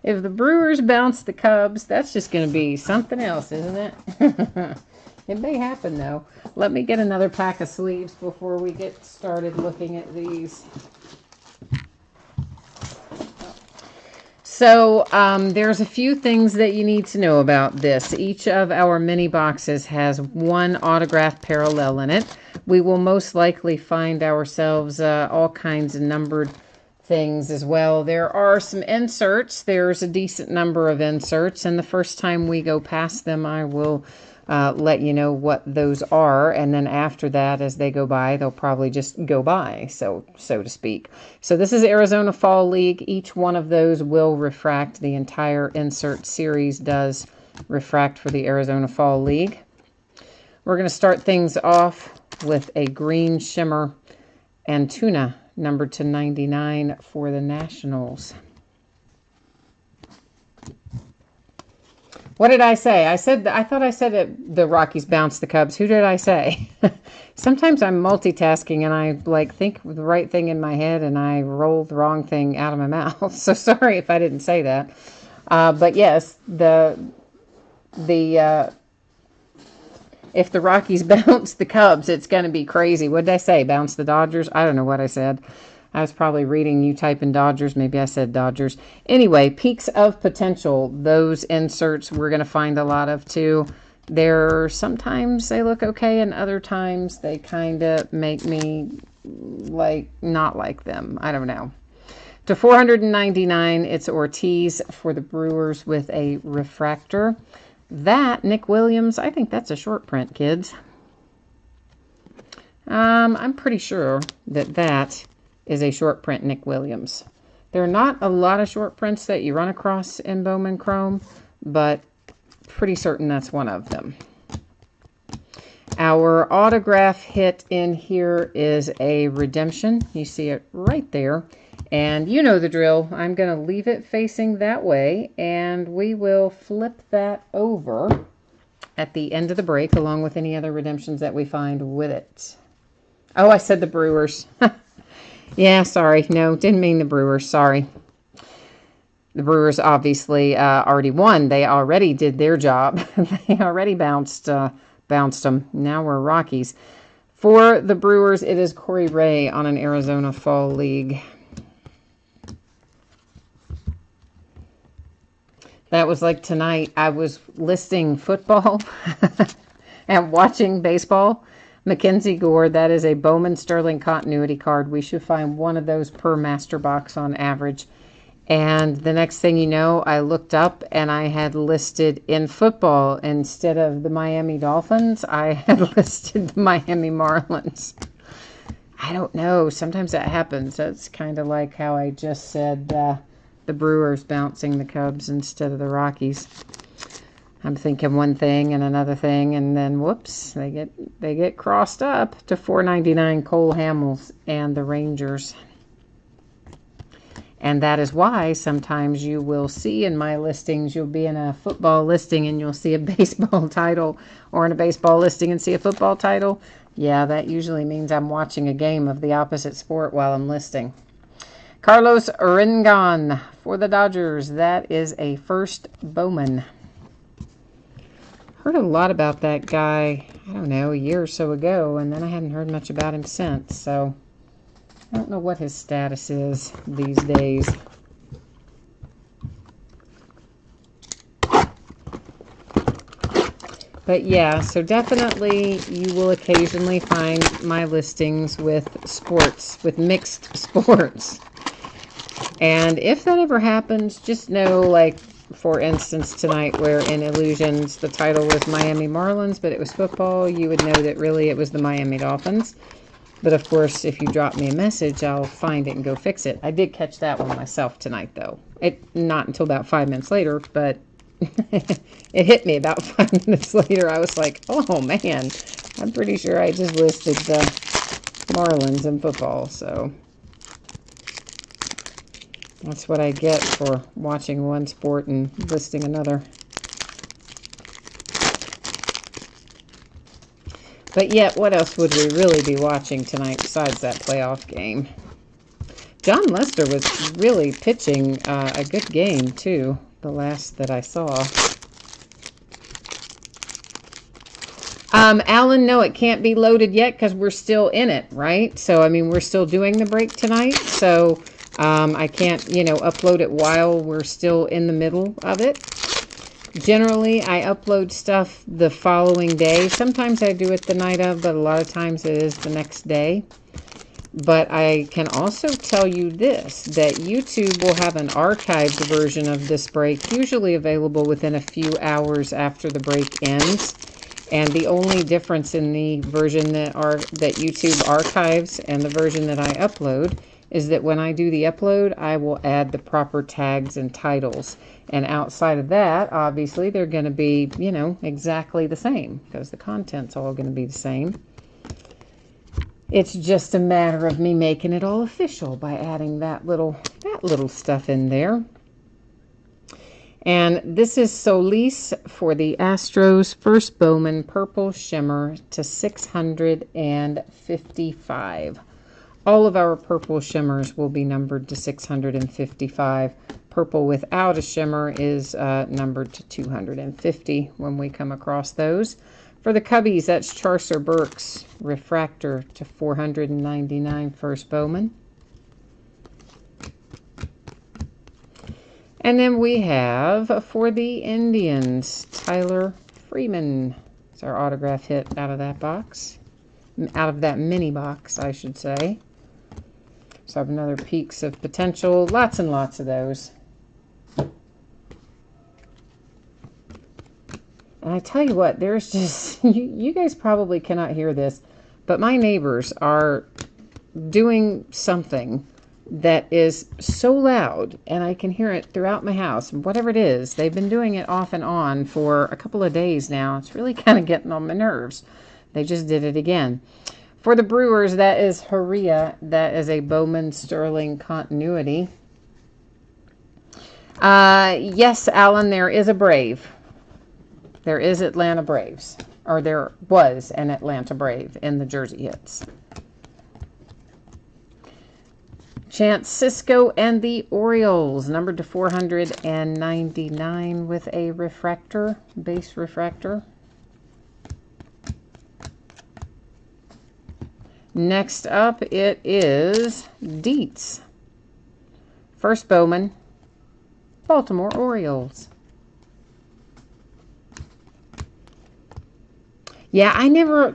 S1: If the Brewers bounce the Cubs, that's just going to be something else, isn't it? It may happen, though. Let me get another pack of sleeves before we get started looking at these. So, there's a few things that you need to know about this. Each of our mini boxes has one autograph parallel in it. We will most likely find ourselves all kinds of numbered things as well. There are some inserts. There's a decent number of inserts, and the first time we go past them, I will let you know what those are, and then after that, as they go by, they'll probably just go by, so to speak. So this is Arizona Fall League. Each one of those will refract. The entire insert series does refract for the Arizona Fall League. We're going to start things off with a green shimmer and tuna, numbered to 99 for the Nationals. What did I say? I thought I said that the Rockies bounced the Cubs. Who did I say? Sometimes I'm multitasking and I like think the right thing in my head and I roll the wrong thing out of my mouth. So sorry if I didn't say that. But yes, if the Rockies bounce the Cubs, it's going to be crazy. What did I say? Bounce the Dodgers? I don't know what I said. I was probably reading you typing Dodgers. Maybe I said Dodgers. Anyway, peaks of potential. Those inserts we're going to find a lot of too. Sometimes they look okay, and other times they kind of make me like not like them. I don't know. To 499, it's Ortiz for the Brewers with a refractor. That, Nick Williams, I think that's a short print, kids. I'm pretty sure that is a short print Nick Williams. There are not a lot of short prints that you run across in Bowman Chrome, but pretty certain that's one of them. Our autograph hit in here is a redemption. You see it right there. And you know the drill. I'm going to leave it facing that way, and we will flip that over at the end of the break, along with any other redemptions that we find with it. Oh, I said the Brewers. Yeah, sorry. No, didn't mean the Brewers. Sorry. The Brewers obviously already won. They already did their job. They already bounced them. Now we're Rockies. For the Brewers, it is Corey Ray on an Arizona Fall League. That was like tonight. I was listing football and watching baseball. Mackenzie Gore, that is a Bowman Sterling continuity card. We should find one of those per master box on average. And the next thing you know, I looked up and I had listed in football, instead of the Miami Dolphins, I had listed the Miami Marlins. I don't know. Sometimes that happens. That's kind of like how I just said the Brewers bouncing the Cubs instead of the Rockies. I'm thinking one thing and another thing, and then whoops, they get crossed up. To 499, Cole Hamels and the Rangers. And that is why sometimes you will see in my listings, you'll be in a football listing and you'll see a baseball title, or in a baseball listing and see a football title. Yeah, that usually means I'm watching a game of the opposite sport while I'm listing. Carlos Rendon for the Dodgers. That is a first Bowman. Heard a lot about that guy, I don't know, a year or so ago, and then I hadn't heard much about him since, so I don't know what his status is these days. But yeah, so definitely you will occasionally find my listings with sports, with mixed sports. And if that ever happens, just know, like, for instance, tonight, where in Illusions the title was Miami Marlins, but it was football, you would know that really it was the Miami Dolphins. But of course, if you drop me a message, I'll find it and go fix it. I did catch that one myself tonight, though. Not until about 5 minutes later, but it hit me about 5 minutes later. I was like, oh man, I'm pretty sure I just listed the Marlins in football, so that's what I get for watching one sport and listing another. But yet, what else would we really be watching tonight besides that playoff game? John Lester was really pitching a good game, too, the last that I saw. Alan, no, it can't be loaded yet because we're still in it, right? So, I mean, we're still doing the break tonight, so I can't, upload it while we're still in the middle of it. Generally, I upload stuff the following day. Sometimes I do it the night of, but a lot of times it is the next day. But I can also tell you this, that YouTube will have an archived version of this break, usually available within a few hours after the break ends. And the only difference in the version that YouTube archives and the version that I upload is that when I do the upload, I will add the proper tags and titles. And outside of that, obviously, they're going to be, exactly the same because the content's all going to be the same. It's just a matter of me making it all official by adding that little stuff in there. And this is Solis for the Astros, first Bowman, purple shimmer to 655. All of our purple shimmers will be numbered to 655. Purple without a shimmer is numbered to 250 when we come across those. For the Cubbies, that's Charcer Burks, refractor to 499, first Bowman. And then we have, for the Indians, Tyler Freeman. It's our autograph hit out of that box. Out of that mini box, I should say. So I have another Peaks of Potential. Lots and lots of those. And I tell you what, there's just, you guys probably cannot hear this, but my neighbors are doing something that is so loud, and I can hear it throughout my house. Whatever it is, they've been doing it off and on for a couple of days now. It's really kind of getting on my nerves. They just did it again. For the Brewers, that is Haria. That is a Bowman Sterling continuity. Yes, Alan, there is a Brave. There is Atlanta Braves. Or there was an Atlanta Brave in the jersey hits. Chance Cisco and the Orioles, numbered to 499 with a refractor, base refractor. Next up, it is Dietz. First Bowman, Baltimore Orioles. Yeah, I never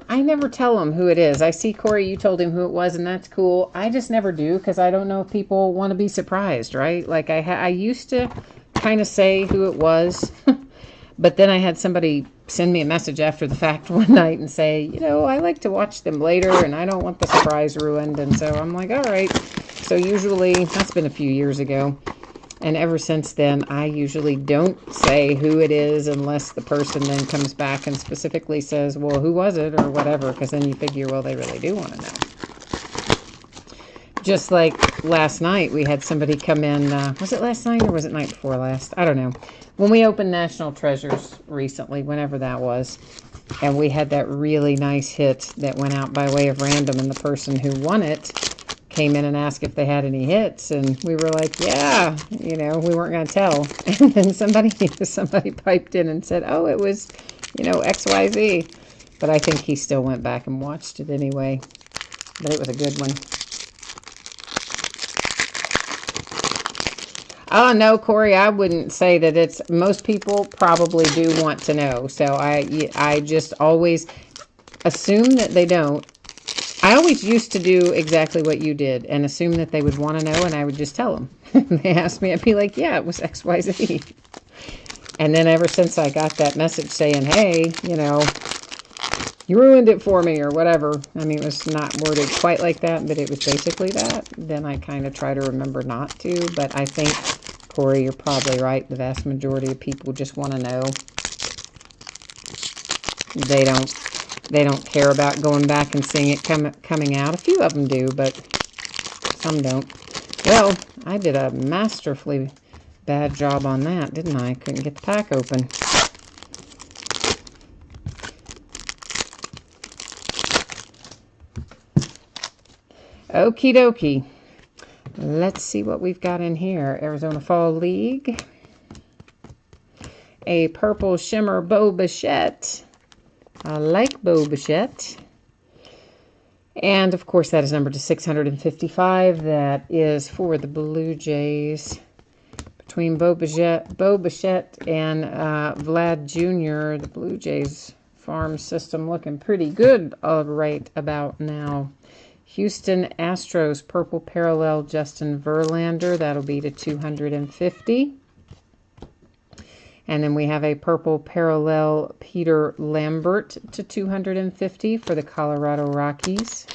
S1: tell him who it is. I see, Corey, you told him who it was, and that's cool. I just never do because I don't know if people want to be surprised, right? Like I used to kind of say who it was, but then I had somebody send me a message after the fact one night and say, you know, I like to watch them later, and I don't want the surprise ruined. And so I'm like, all right. So usually, that's been a few years ago. And ever since then, I usually don't say who it is unless the person then comes back and specifically says, well, who was it or whatever, because then you figure, well, they really do want to know. Just like last night, we had somebody come in, was it last night or was it night before last? I don't know. When we opened National Treasures recently, whenever that was, and we had that really nice hit that went out by way of random, and the person who won it came in and asked if they had any hits, and we were like, yeah, you know, we weren't going to tell. And then somebody piped in and said, oh, it was, you know, XYZ. But I think he still went back and watched it anyway. But it was a good one. Oh, no, Corey, I wouldn't say that it's, most people probably do want to know. So I just always assume that they don't. I always used to do exactly what you did and assume that they would want to know, and I would just tell them. They asked me, I'd be like, yeah, it was XYZ. And then ever since I got that message saying, hey, you know, you ruined it for me or whatever. I mean, it was not worded quite like that, but it was basically that. Then I kind of try to remember not to. But I think, Corey, you're probably right. The vast majority of people just want to know. They don't care about going back and seeing it coming out. A few of them do, but some don't. Well, I did a masterfully bad job on that, didn't I? Couldn't get the pack open. Okie dokie. Let's see what we've got in here. Arizona Fall League. A purple shimmer Bo Bichette. I like Bo Bichette. And, of course, that is numbered to 655. That is for the Blue Jays. Between Bo Bichette and Vlad Jr., the Blue Jays farm system looking pretty good right about now. Houston Astros purple parallel Justin Verlander. That'll be to 250. And then we have a purple parallel Peter Lambert to 250 for the Colorado Rockies.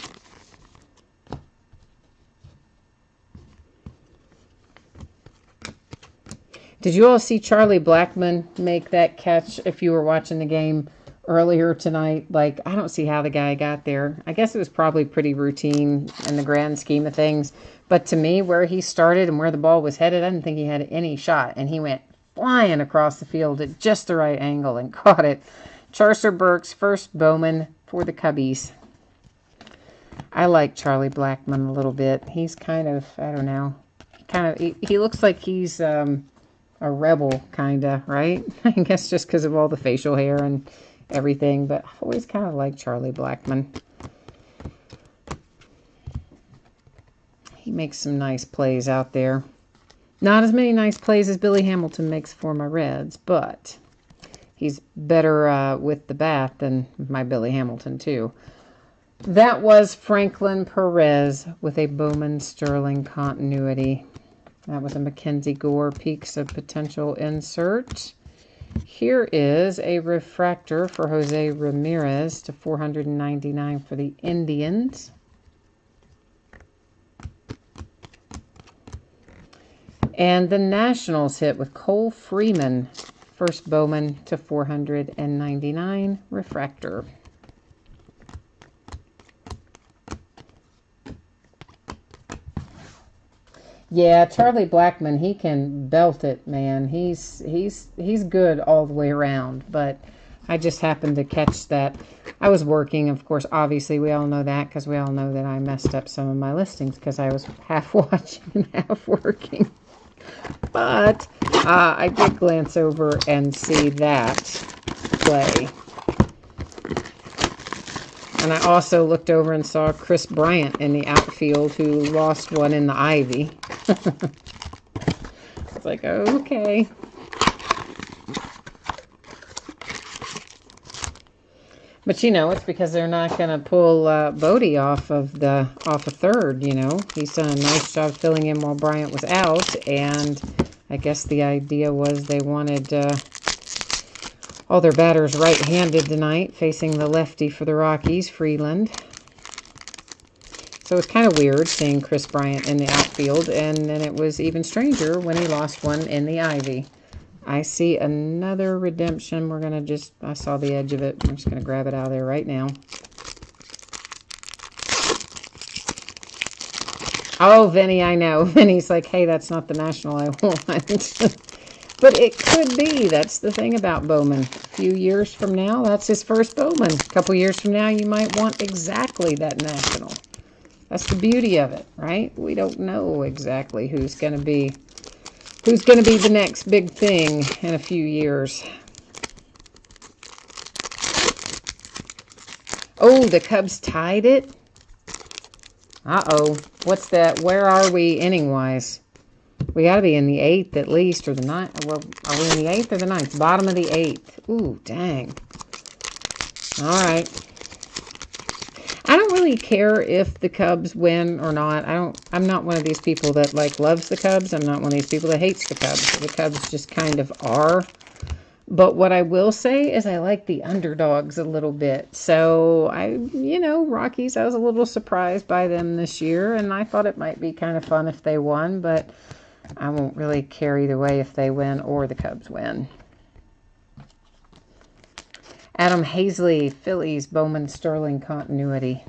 S1: Did you all see Charlie Blackmon make that catch if you were watching the game earlier tonight? Like, I don't see how the guy got there. I guess it was probably pretty routine in the grand scheme of things. But to me, where he started and where the ball was headed, I didn't think he had any shot. And he went flying across the field at just the right angle and caught it. Charcer Burks, first Bowman for the Cubbies. I like Charlie Blackmon a little bit. He's kind of, I don't know, he looks like he's a rebel, kind of, right? I guess just because of all the facial hair and everything, but I've always kind of liked Charlie Blackmon. He makes some nice plays out there. Not as many nice plays as Billy Hamilton makes for my Reds, but he's better with the bat than my Billy Hamilton, too. That was Franklin Perez with a Bowman Sterling continuity. That was a Mackenzie Gore Peaks of Potential insert. Here is a refractor for Jose Ramirez to 499 for the Indians. And the Nationals hit with Cole Freeman, first Bowman to 499 refractor. Yeah, Charlie Blackmon, he can belt it, man. He's good all the way around, but I just happened to catch that. I was working, of course, obviously we all know that because we all know that I messed up some of my listings because I was half watching and half working. But I did glance over and see that play. And I also looked over and saw Chris Bryant in the outfield who lost one in the ivy. It's like, okay. But, you know, it's because they're not going to pull Bodie off of third, you know. He's done a nice job filling in while Bryant was out. And I guess the idea was they wanted all their batters right-handed tonight, facing the lefty for the Rockies, Freeland. So it's kind of weird seeing Chris Bryant in the outfield. And then it was even stranger when he lost one in the ivy. I see another redemption. We're going to I saw the edge of it. I'm just going to grab it out of there right now. Oh, Vinny, I know. Vinny's like, hey, that's not the National I want. But it could be. That's the thing about Bowman. A few years from now, that's his first Bowman. A couple years from now, you might want exactly that National. That's the beauty of it, right? We don't know exactly who's going to be the next big thing in a few years. Oh, the Cubs tied it? Uh-oh. What's that? Where are we inning-wise? We got to be in the 8th at least, or the 9th. Well, are we in the 8th or the 9th? Bottom of the 8th. Ooh, dang. All right. I don't really care if the Cubs win or not. I'm not one of these people that loves the Cubs. I'm not one of these people that hates the Cubs. The Cubs just kind of are. But what I will say is I like the underdogs a little bit. So Rockies, I was a little surprised by them this year, and I thought it might be kind of fun if they won, but I won't really care either way if they win or the Cubs win. Adam Hazley, Phillies, Bowman Sterling continuity.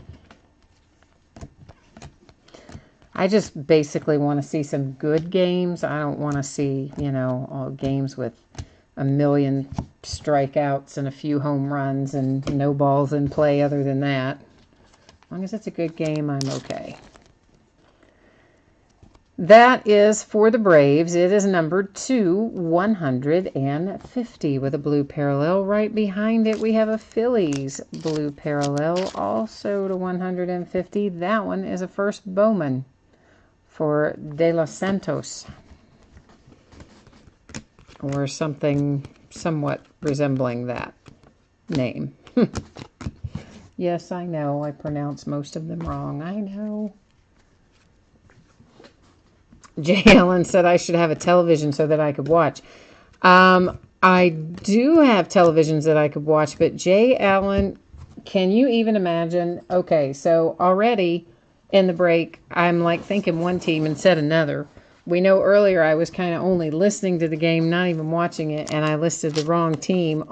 S1: I just basically want to see some good games. I don't want to see, all games with a million strikeouts and a few home runs and no balls in play other than that. As long as it's a good game, I'm okay. That is for the Braves. It is numbered to 150 with a blue parallel. Right behind it, we have a Phillies blue parallel, also to 150. That one is a first Bowman for De Los Santos, or something somewhat resembling that name. Yes, I know. I pronounce most of them wrong. I know. Jay Allen said I should have a television so that I could watch. I do have televisions that I could watch, but Jay Allen, can you even imagine? Okay, so already in the break, I'm thinking one team and said another. We know earlier I was kind of only listening to the game, not even watching it, and I listed the wrong team.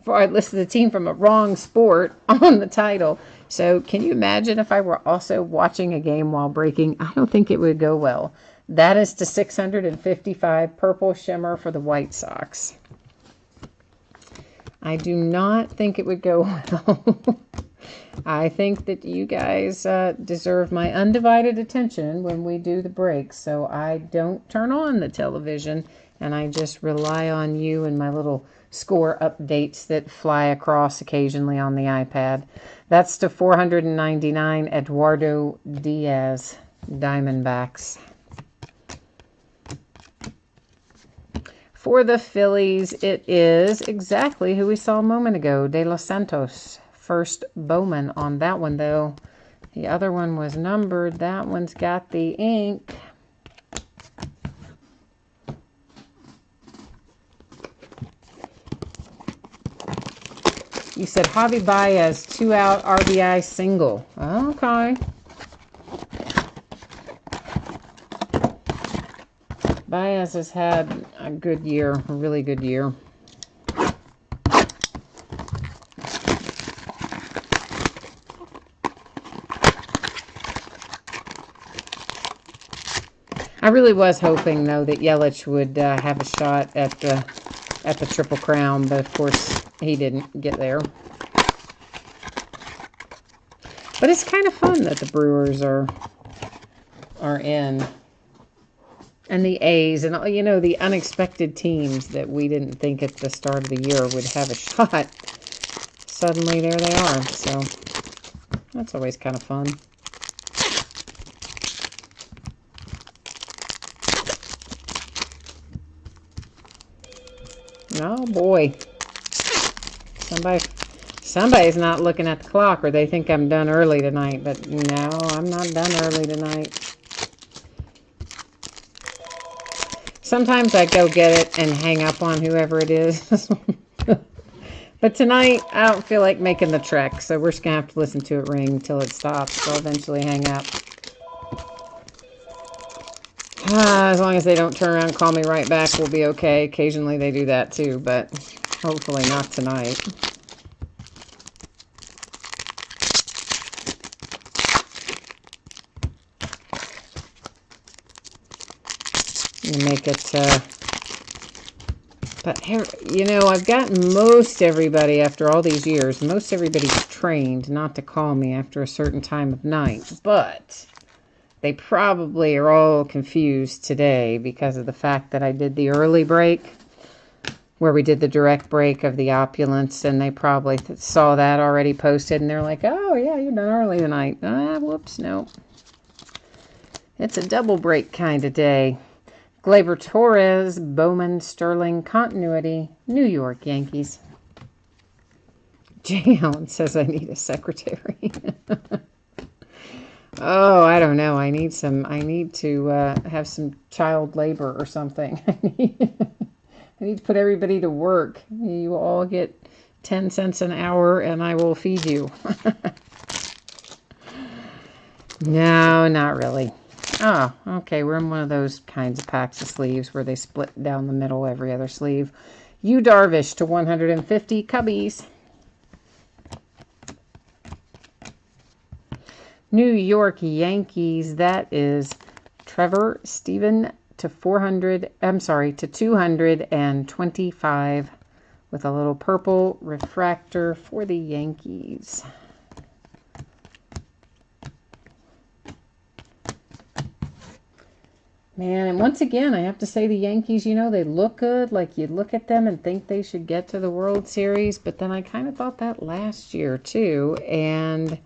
S1: I listed the team from a wrong sport on the title. So can you imagine if I were also watching a game while breaking? I don't think it would go well. That is to 655 purple shimmer for the White Sox. I do not think it would go well. I think that you guys deserve my undivided attention when we do the breaks. So I don't turn on the television, and I just rely on you and my little score updates that fly across occasionally on the iPad. That's to 499 Eduardo Diaz, Diamondbacks. For the Phillies, it is exactly who we saw a moment ago, De Los Santos. First bowman on that one, though. The other one was numbered. That one's got the ink. You said Javi Baez, 2-out RBI single. Okay. Baez has had a good year, a really good year. I really was hoping, though, that Yelich would have a shot at the Triple Crown, but of course he didn't get there. But it's kind of fun that the Brewers are in. And the A's and, you know, the unexpected teams that we didn't think at the start of the year would have a shot. Suddenly, there they are. So, that's always kind of fun. Oh, boy. Somebody's not looking at the clock, or they think I'm done early tonight. But, no, I'm not done early tonight. Sometimes I go get it and hang up on whoever it is. But tonight, I don't feel like making the trek, so we're just going to have to listen to it ring until it stops. I'll eventually hang up. As long as they don't turn around and call me right back, we'll be okay. Occasionally they do that too, but hopefully not tonight. Make it, but here, you know, I've gotten most everybody after all these years, most everybody's trained not to call me after a certain time of night, but they probably are all confused today because of the fact that I did the early break, where we did the direct break of the Opulence, and they probably saw that already posted, and they're like, oh, yeah, you're done early tonight. Whoops, no. It's a double break kind of day. Gleyber Torres, Bowman, Sterling, Continuity, New York Yankees. Jay Allen says I need a secretary. Oh, I don't know. I need to have some child labor or something. I need to put everybody to work. You will all get 10 cents an hour and I will feed you. No, not really. Oh, okay, we're in one of those kinds of packs of sleeves where they split down the middle every other sleeve. Yu Darvish to 150 Cubbies. New York Yankees, that is Trevor Stephen to 225 with a little purple refractor for the Yankees. Man, and once again, I have to say the Yankees, you know, they look good. Like, you look at them and think they should get to the World Series. But then I kind of thought that last year, too. And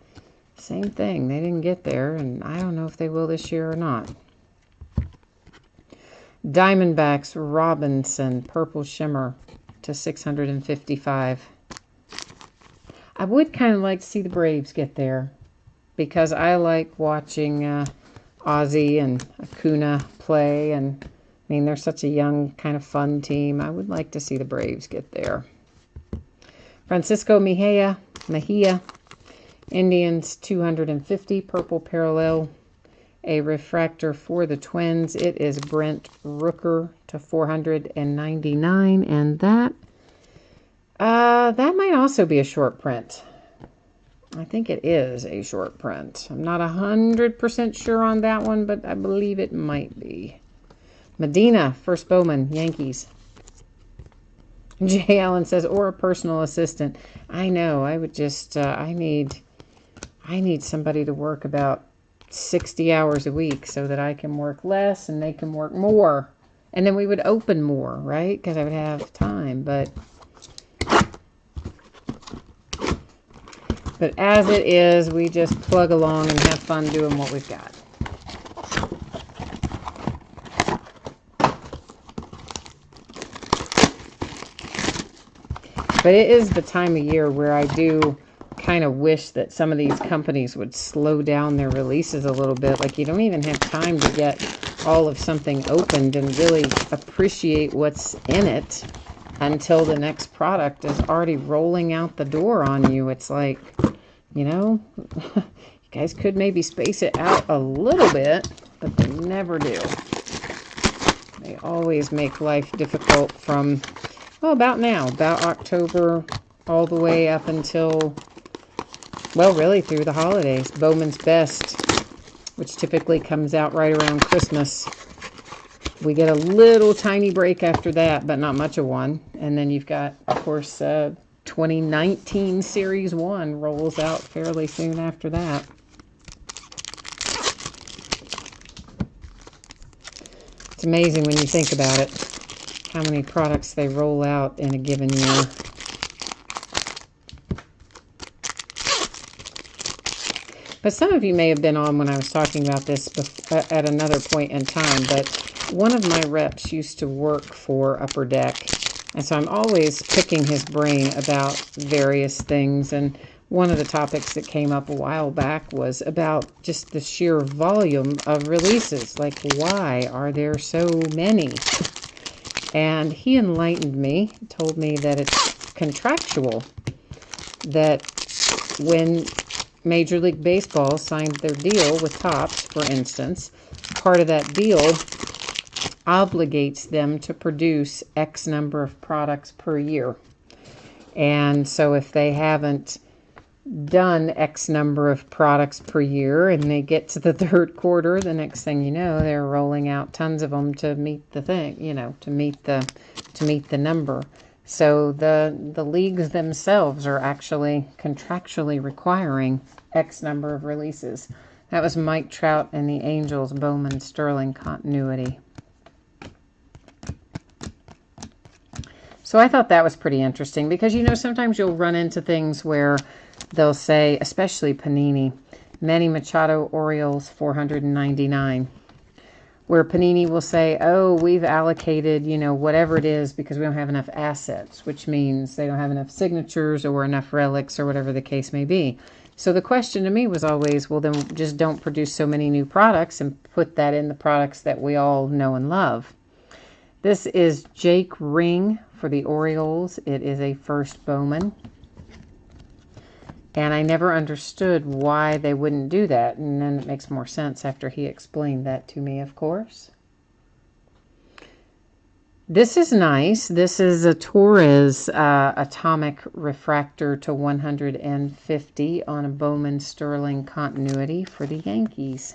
S1: same thing. They didn't get there. And I don't know if they will this year or not. Diamondbacks, Robinson, Purple Shimmer to 655. I would kind of like to see the Braves get there. Because I like watching Ozzie and Acuna play, and I mean, they're such a young, kind of fun team. I would like to see the Braves get there. Francisco Mejia, Indians 250, purple parallel, a refractor for the Twins. It is Brent Rooker to 499, and that might also be a short print. I think it is a short print. I'm not 100% sure on that one, but I believe it might be. Medina, first Bowman, Yankees. Jay Allen says, or a personal assistant. I know. I would just, I need somebody to work about 60 hours a week so that I can work less and they can work more. And then we would open more, right? Because I would have time, But as it is, we just plug along and have fun doing what we've got. But it is the time of year where I do kind of wish that some of these companies would slow down their releases a little bit. Like, you don't even have time to get all of something opened and really appreciate what's in it until the next product is already rolling out the door on you. It's like, you know, you guys could maybe space it out a little bit, but they never do. They always make life difficult from, well, about now, about October, all the way up until, well, really through the holidays. Bowman's Best, which typically comes out right around Christmas. We get a little tiny break after that, but not much of one. And then you've got, of course, 2019 Series 1 rolls out fairly soon after that. It's amazing when you think about it, how many products they roll out in a given year. But some of you may have been on when I was talking about this at another point in time, but one of my reps used to work for Upper Deck, and so I'm always picking his brain about various things. And one of the topics that came up a while back was about just the sheer volume of releases. Like, why are there so many? And he enlightened me, told me that it's contractual, that when Major League Baseball signed their deal with Topps, for instance, part of that deal obligates them to produce X number of products per year. And so if they haven't done X number of products per year and they get to the third quarter, the next thing you know, they're rolling out tons of them to meet the thing, you know, to meet the number. So the leagues themselves are actually contractually requiring X number of releases. That was Mike Trout and the Angels Bowman Sterling continuity. So I thought that was pretty interesting because, you know, sometimes you'll run into things where they'll say, especially Panini, Manny Machado Orioles 499, where Panini will say, oh, we've allocated, you know, whatever it is because we don't have enough assets, which means they don't have enough signatures or enough relics or whatever the case may be. So the question to me was always, well, then just don't produce so many new products and put that in the products that we all know and love. This is Jake Ring for the Orioles. It is a first Bowman. And I never understood why they wouldn't do that. And then it makes more sense after he explained that to me, of course. This is nice. This is a Torres Atomic Refractor to 150 on a Bowman Sterling continuity for the Yankees.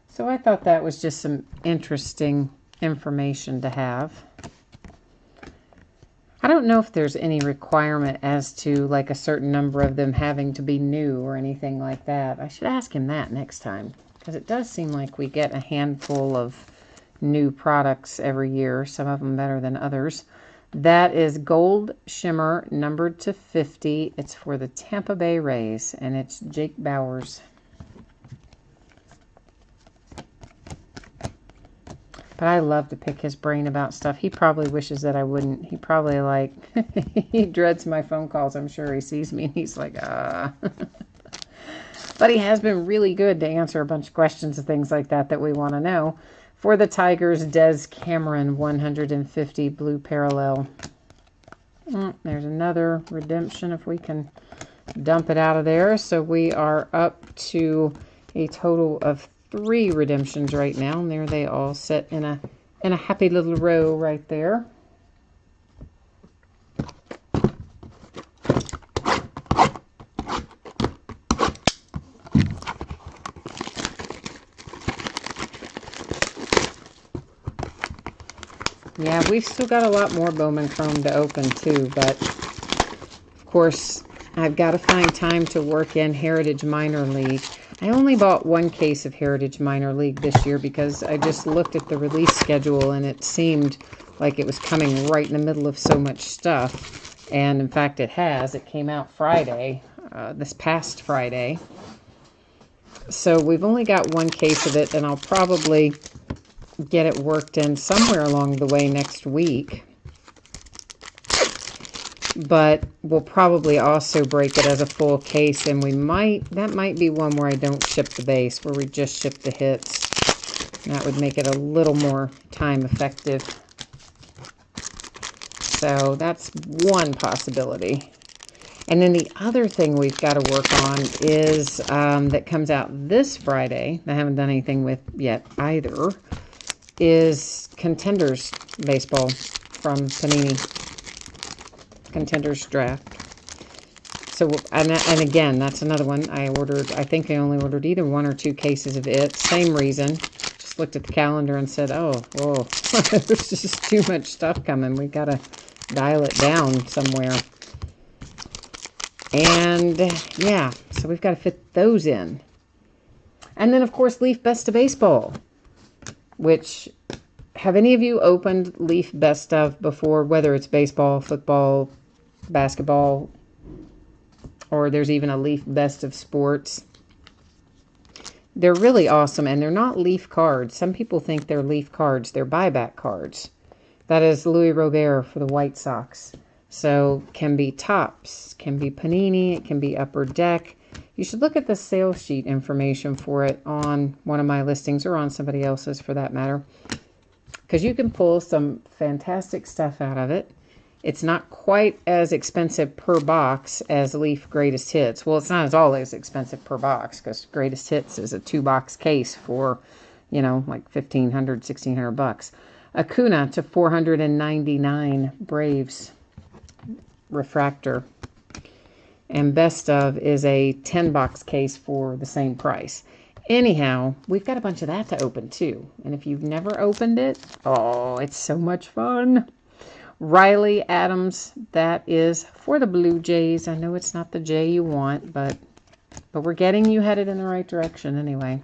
S1: So I thought that was just some interesting information to have. I don't know if there's any requirement as to like a certain number of them having to be new or anything like that. I should ask him that next time because it does seem like we get a handful of new products every year, some of them better than others. That is Gold Shimmer numbered to 50. It's for the Tampa Bay Rays and it's Jake Bauers. But I love to pick his brain about stuff. He probably wishes that I wouldn't. He probably like, he dreads my phone calls. I'm sure he sees me and he's like, But he has been really good to answer a bunch of questions and things like that we want to know. For the Tigers, Des Cameron, 150 blue parallel. There's another redemption if we can dump it out of there. So we are up to a total of 3 redemptions right now, and there they all sit in a happy little row right there. Yeah, we've still got a lot more Bowman Chrome to open too, but of course I've got to find time to work in Heritage Minor League. I only bought 1 case of Heritage Minor League this year because I just looked at the release schedule and it seemed like it was coming right in the middle of so much stuff. And in fact it has. It came out Friday, this past Friday. So we've only got 1 case of it, and I'll probably get it worked in somewhere along the way next week. But we'll probably also break it as a full case, and that might be one where I don't ship the base, where we just ship the hits. And that would make it a little more time effective. So that's one possibility. And then the other thing we've got to work on is that comes out this Friday, I haven't done anything with yet either, is Contenders Baseball from Panini. Contenders Draft. So, and again, that's another one I ordered. I think I only ordered either 1 or 2 cases of it. Same reason. Just looked at the calendar and said, oh, whoa, there's just too much stuff coming. We got to dial it down somewhere. And yeah, so we've got to fit those in. And then, of course, Leaf Best of Baseball, which, have any of you opened Leaf Best of before, whether it's baseball, football, basketball, or there's even a Leaf Best of Sports? They're really awesome, and they're not Leaf cards. Some people think they're Leaf cards. They're buyback cards. That is Louis Robert for the White Sox. So, can be Topps, can be Panini, it can be Upper Deck. You should look at the sales sheet information for it on one of my listings, or on somebody else's for that matter, because you can pull some fantastic stuff out of it. It's not quite as expensive per box as Leaf Greatest Hits. Well, it's not always expensive per box, because Greatest Hits is a 2-box case for, you know, like $1,500, $1,600. Acuna to 499 Braves refractor. And Best of is a 10-box case for the same price. Anyhow, we've got a bunch of that to open too. And if you've never opened it, oh, it's so much fun. Riley Adams, that is for the Blue Jays. I know it's not the J you want, but we're getting you headed in the right direction anyway.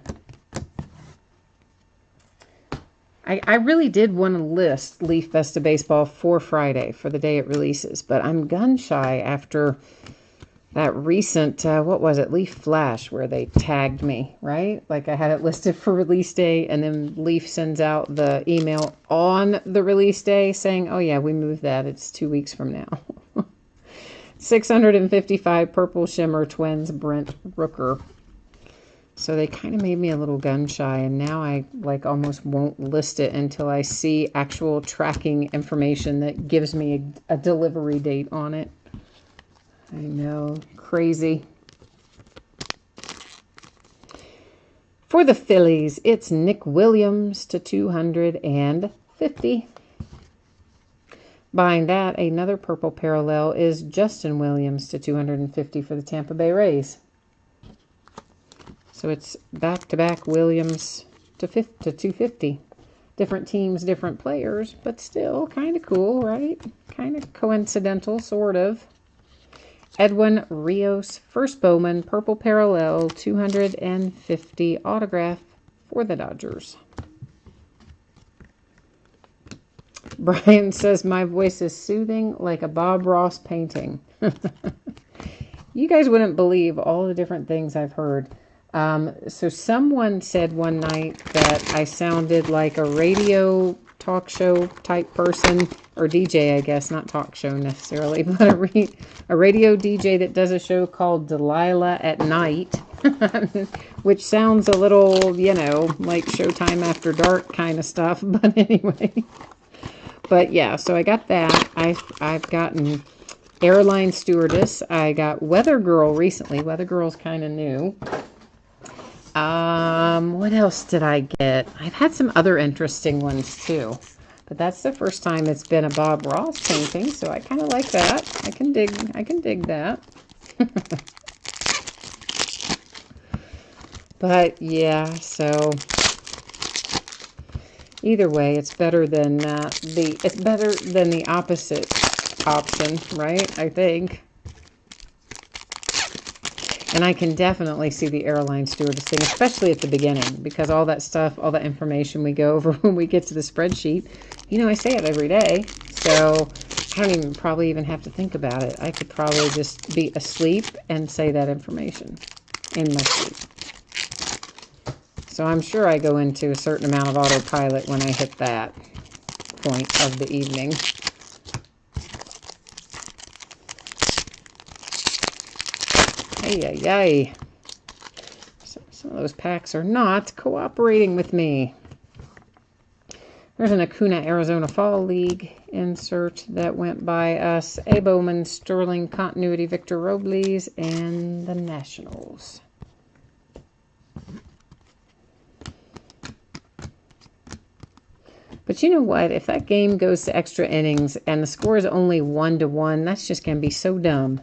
S1: I really did want to list Leaf Best of Baseball for Friday, for the day it releases, but I'm gun shy after that recent, what was it, Leaf Flash, where they tagged me, right? Like I had it listed for release day, and then Leaf sends out the email on the release day saying, oh yeah, we moved that. It's 2 weeks from now. 655 Purple Shimmer Twins Brent Rooker. So they kind of made me a little gun shy, and now I like almost won't list it until I see actual tracking information that gives me a delivery date on it. I know, crazy. For the Phillies, it's Nick Williams to 250. Behind that, another purple parallel is Justin Williams to 250 for the Tampa Bay Rays. So it's back-to-back Williams to 250. Different teams, different players, but still kind of cool, right? Kind of coincidental, sort of. Edwin Rios, first Bowman, purple parallel, 250 autograph for the Dodgers. Brian says, my voice is soothing like a Bob Ross painting. You guys wouldn't believe all the different things I've heard. So someone said one night that I sounded like a radio talk show type person, or DJ, I guess, not talk show necessarily, but a radio DJ that does a show called Delilah at Night, which sounds a little, you know, like Showtime After Dark kind of stuff, but anyway. But yeah, so I got that. I've gotten Airline Stewardess. I got Weather Girl recently. Weather Girl's kind of new. What else did I get? I've had some other interesting ones too, but that's the first time it's been a Bob Ross painting, so I kind of like that. I can dig that. But yeah, so either way, it's better than the opposite option, right? I think. And I can definitely see the Airline Stewardess thing, especially at the beginning, because all that stuff, all that information we go over when we get to the spreadsheet, you know, I say it every day, so I don't probably even have to think about it. I could probably just be asleep and say that information in my sleep. So I'm sure I go into a certain amount of autopilot when I hit that point of the evening. Ay, ay, ay. Some of those packs are not cooperating with me. There's an Acuna Arizona Fall League insert that went by us. A. Bowman, Sterling, Continuity, Victor Robles, and the Nationals. But you know what? If that game goes to extra innings and the score is only 1-1, that's just going to be so dumb.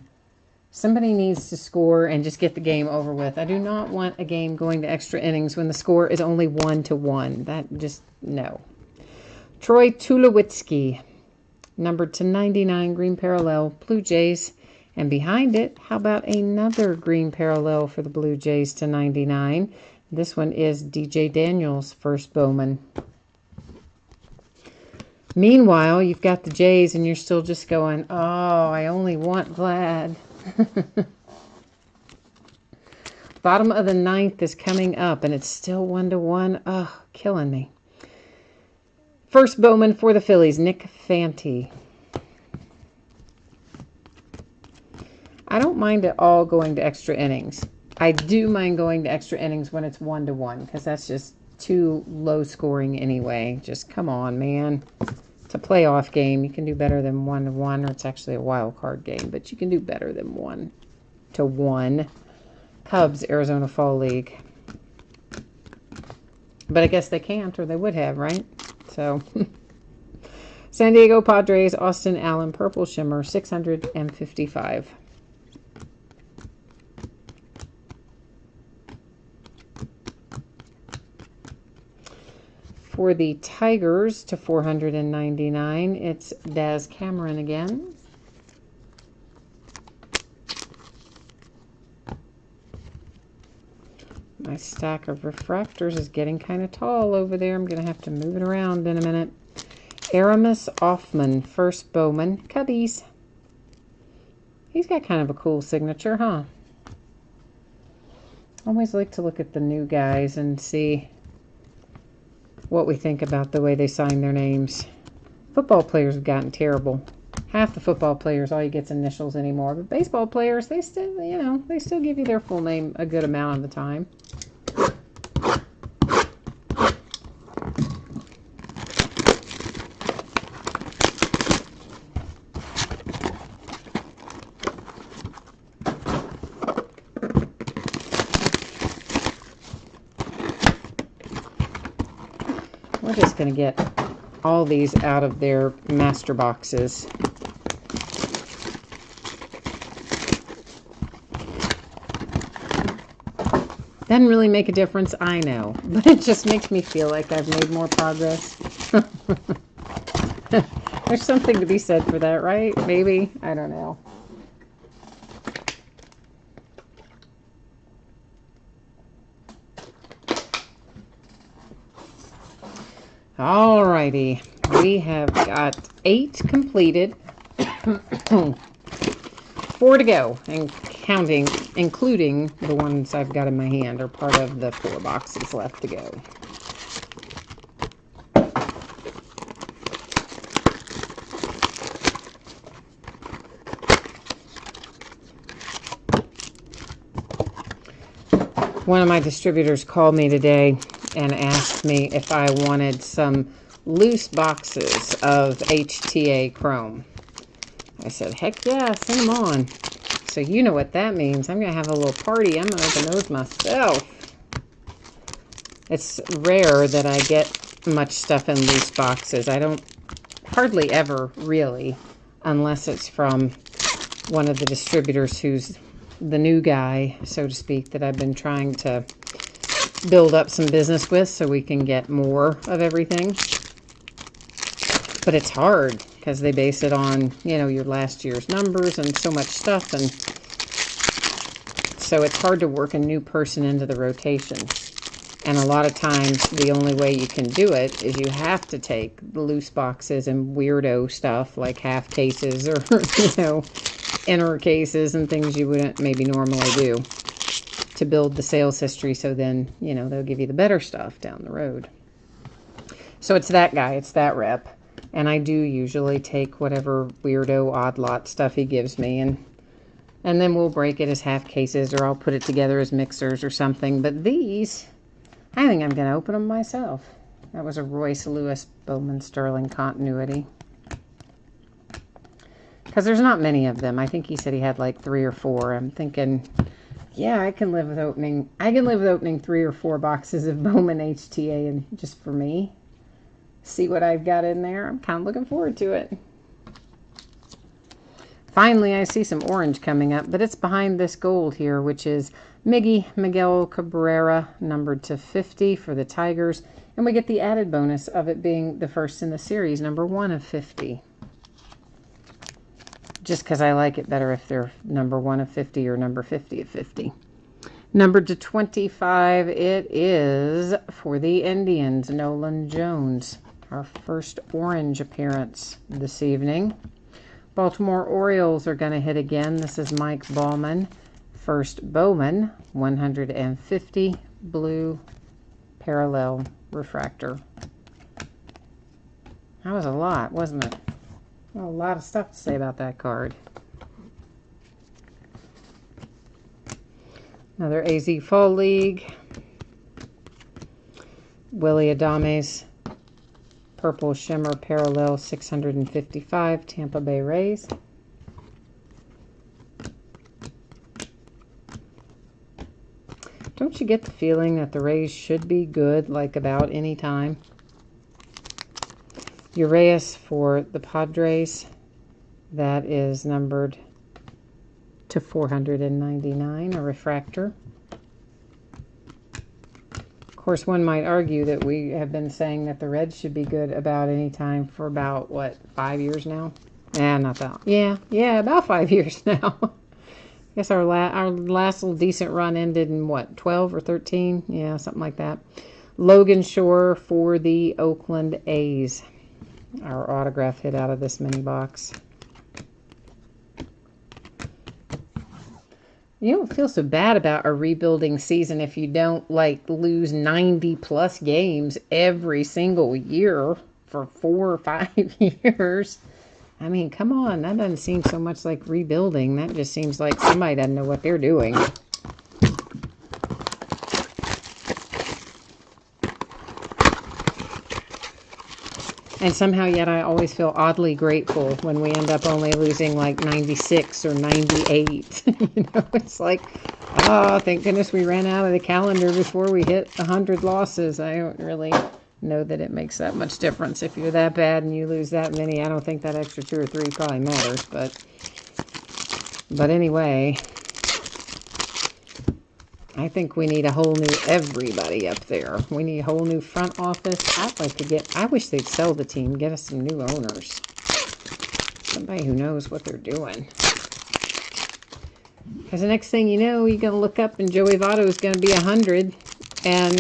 S1: Somebody needs to score and just get the game over with. I do not want a game going to extra innings when the score is only 1-1. That just, no. Troy Tulowitzki, numbered to 99, green parallel, Blue Jays. And behind it, how about another green parallel for the Blue Jays to 99? This one is DJ Daniels, first Bowman. Meanwhile, you've got the Jays and you're still just going, oh, I only want Vlad. Bottom of the ninth is coming up and it's still 1-1. Oh, killing me. First Bowman for the Phillies, Nick Fanti. I don't mind it all going to extra innings. I do mind going to extra innings when it's 1-1 because that's just too low scoring anyway. Just come on, man. It's a playoff game. You can do better than 1-1, or it's actually a wild card game, but you can do better than 1-1. Cubs, Arizona Fall League. But I guess they can't, or they would have, right? So, San Diego Padres, Austin Allen, Purple Shimmer, 655. For the Tigers to 499, it's Daz Cameron again. My stack of refractors is getting kind of tall over there. I'm going to have to move it around in a minute. Aramis Offman, first Bowman, Cubbies. He's got kind of a cool signature, huh? Always like to look at the new guys and see what we think about the way they sign their names. Football players have gotten terrible. Half the football players, all you get's initials anymore. But baseball players, they still, you know, they still give you their full name a good amount of the time. We're just going to get all these out of their master boxes. Doesn't really make a difference, I know, but it just makes me feel like I've made more progress. There's something to be said for that, right? Maybe? I don't know. Alrighty, we have got 8 completed, 4 to go, and counting, including the ones I've got in my hand, are part of the 4 boxes left to go. One of my distributors called me today and asked me if I wanted some loose boxes of HTA Chrome. I said, heck yeah, send them on. So you know what that means. I'm going to have a little party. I'm going to open those myself. It's rare that I get much stuff in loose boxes. I don't hardly ever really, unless it's from one of the distributors who's the new guy, so to speak, that I've been trying to build up some business with so we can get more of everything. But it's hard because they base it on, you know, your last year's numbers and so much stuff, and so it's hard to work a new person into the rotation. And a lot of times the only way you can do it is you have to take the loose boxes and weirdo stuff like half cases or, you know, inner cases and things you wouldn't maybe normally do to build the sales history, so then, you know, they'll give you the better stuff down the road. So it's that guy, it's that rep. And I do usually take whatever weirdo odd lot stuff he gives me, and then we'll break it as half cases, or I'll put it together as mixers or something. But these, I think I'm going to open them myself. That was a Royce Lewis Bowman Sterling Continuity. Because there's not many of them. I think he said he had like 3 or 4. I'm thinking, yeah, I can live with opening 3 or 4 boxes of Bowman HTA, and just for me. See what I've got in there. I'm kind of looking forward to it. Finally, I see some orange coming up, but it's behind this gold here, which is Miguel Cabrera, numbered to 50 for the Tigers. And we get the added bonus of it being the first in the series, number 1 of 50. Just because I like it better if they're number 1 of 50 or number 50 of 50. Numbered to 25, it is for the Indians, Nolan Jones. Our first orange appearance this evening. Baltimore Orioles are going to hit again. This is Mike Bowman. First Bowman, 150 blue parallel refractor. That was a lot, wasn't it? A lot of stuff to say about that card. Another AZ Fall League. Willie Adames. Purple Shimmer Parallel 655, Tampa Bay Rays. Don't you get the feeling that the Rays should be good, like about any time? Urias for the Padres. That is numbered to 499, a refractor. Of course, one might argue that we have been saying that the Reds should be good about any time for about, what, 5 years now? Not that. Yeah, about 5 years now. I guess our last little decent run ended in, what, 12 or 13? Yeah, something like that. Logan Shore for the Oakland A's. Our autograph hit out of this mini box. You don't feel so bad about a rebuilding season if you don't, like, lose 90-plus games every single year for 4 or 5 years. I mean, come on. That doesn't seem so much like rebuilding. That just seems like somebody doesn't know what they're doing. And somehow yet I always feel oddly grateful when we end up only losing like 96 or 98. You know, it's like, oh, thank goodness we ran out of the calendar before we hit 100 losses. I don't really know that it makes that much difference. If you're that bad and you lose that many, I don't think that extra 2 or 3 probably matters. But anyway, I think we need a whole new everybody up there. We need a whole new front office. I wish they'd sell the team, get us some new owners. Somebody who knows what they're doing. Because the next thing you know, you're going to look up and Joey Votto is going to be 100. And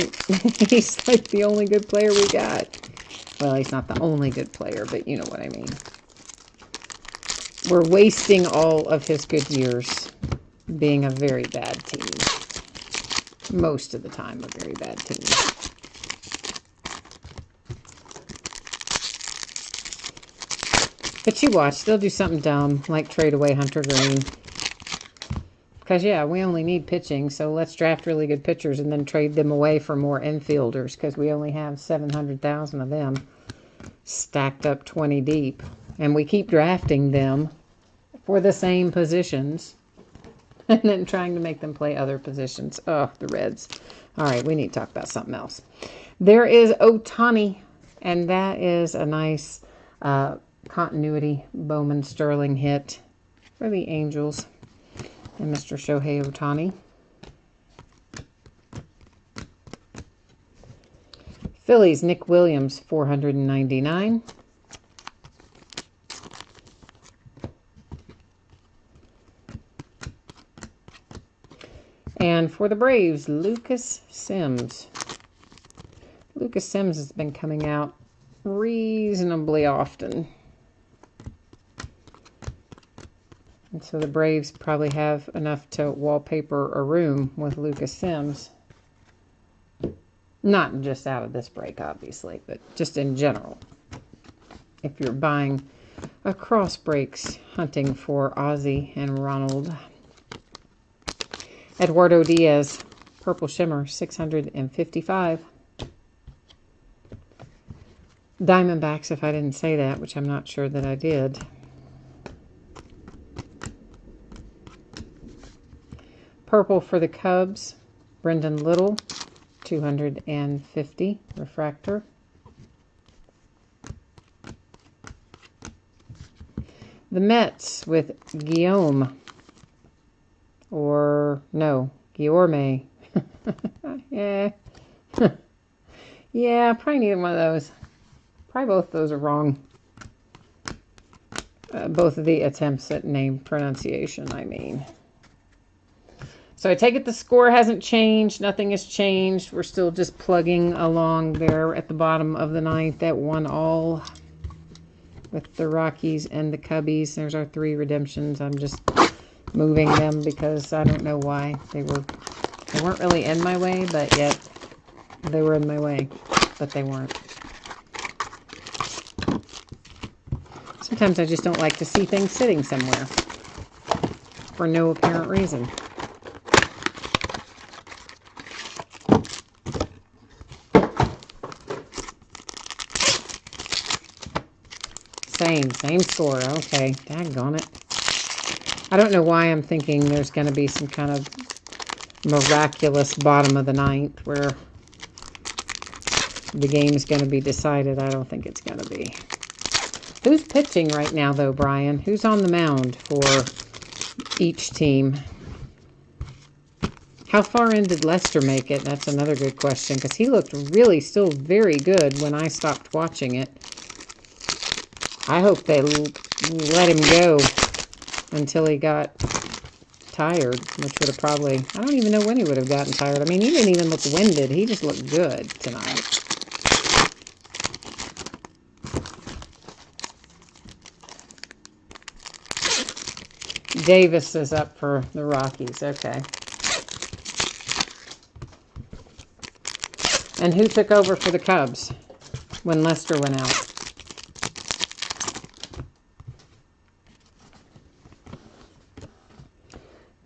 S1: he's like the only good player we got. Well, he's not the only good player, but you know what I mean. We're wasting all of his good years being a very bad team. Most of the time, a very bad team. But you watch, they'll do something dumb, like trade away Hunter Green. Because, yeah, we only need pitching, so let's draft really good pitchers and then trade them away for more infielders, because we only have 700,000 of them stacked up 20 deep. And we keep drafting them for the same positions. And then trying to make them play other positions. Oh, the Reds. All right, we need to talk about something else. There is Ohtani, and that is a nice continuity Bowman Sterling hit for the Angels and Mr. Shohei Ohtani. Phillies, Nick Williams, 499. And for the Braves, Lucas Sims. Lucas Sims has been coming out reasonably often. And so the Braves probably have enough to wallpaper a room with Lucas Sims. Not just out of this break, obviously, but just in general. If you're buying a cross breaks hunting for Ozzy and Ronald. Eduardo Diaz, Purple Shimmer, 655. Diamondbacks, if I didn't say that, which I'm not sure that I did. Purple for the Cubs, Brendan Little, 250 refractor. The Mets with Guillaume, or no, Guillorme. Yeah. Yeah, probably neither one of those. Probably both of those are wrong. Both of the attempts at name pronunciation, I mean. So I take it the score hasn't changed. Nothing has changed. We're still just plugging along there at the bottom of the ninth at 1-all with the Rockies and the Cubbies. There's our 3 redemptions. I'm just moving them because I don't know why. They weren't really in my way, but yet they were in my way, but they weren't. Sometimes I just don't like to see things sitting somewhere for no apparent reason. Same score. Okay, daggone it. I don't know why I'm thinking there's going to be some kind of miraculous bottom of the ninth where the game's going to be decided. I don't think it's going to be. Who's pitching right now, though, Brian? Who's on the mound for each team? How far in did Lester make it? That's another good question, because he looked really still very good when I stopped watching it. I hope they let him go until he got tired, which would have probably... I don't even know when he would have gotten tired. I mean, he didn't even look winded. He just looked good tonight. Davis is up for the Rockies. Okay. And who took over for the Cubs when Lester went out?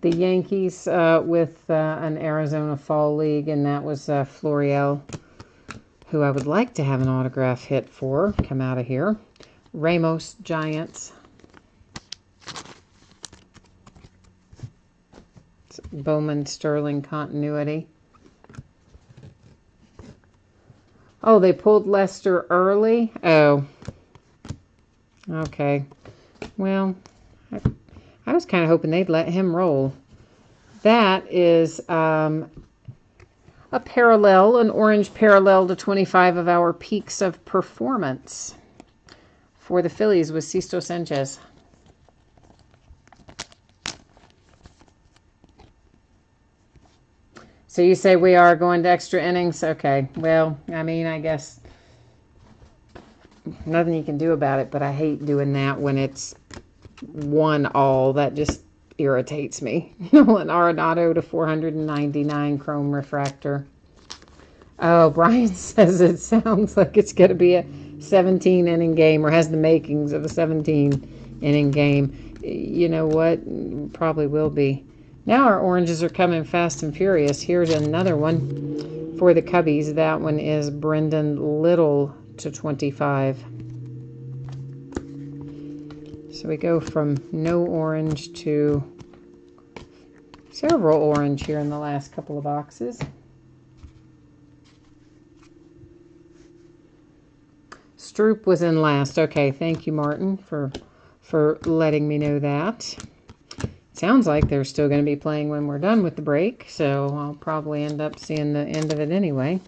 S1: The Yankees with an Arizona Fall League, and that was Florial, who I would like to have an autograph hit for. Come out of here. Ramos, Giants. It's Bowman, Sterling continuity. Oh, they pulled Lester early? Oh. Okay. Well, I was kind of hoping they'd let him roll. That is a parallel, an orange parallel to 25 of our peaks of performance for the Phillies with Sisto Sanchez. So you say we are going to extra innings? Okay. Well, I mean, I guess nothing you can do about it, but I hate doing that when it's 1-all. That just irritates me. Nolan Arenado to 499 chrome refractor. Oh, Brian says it sounds like it's going to be a 17-inning game, or has the makings of a 17-inning game. You know what? Probably will be. Now our oranges are coming fast and furious. Here's another one for the Cubbies. That one is Brendan Little to 25. So we go from no orange to several orange here in the last couple of boxes. Stroop was in last. Okay, thank you, Martin, for letting me know that. Sounds like they're still going to be playing when we're done with the break, so I'll probably end up seeing the end of it anyway.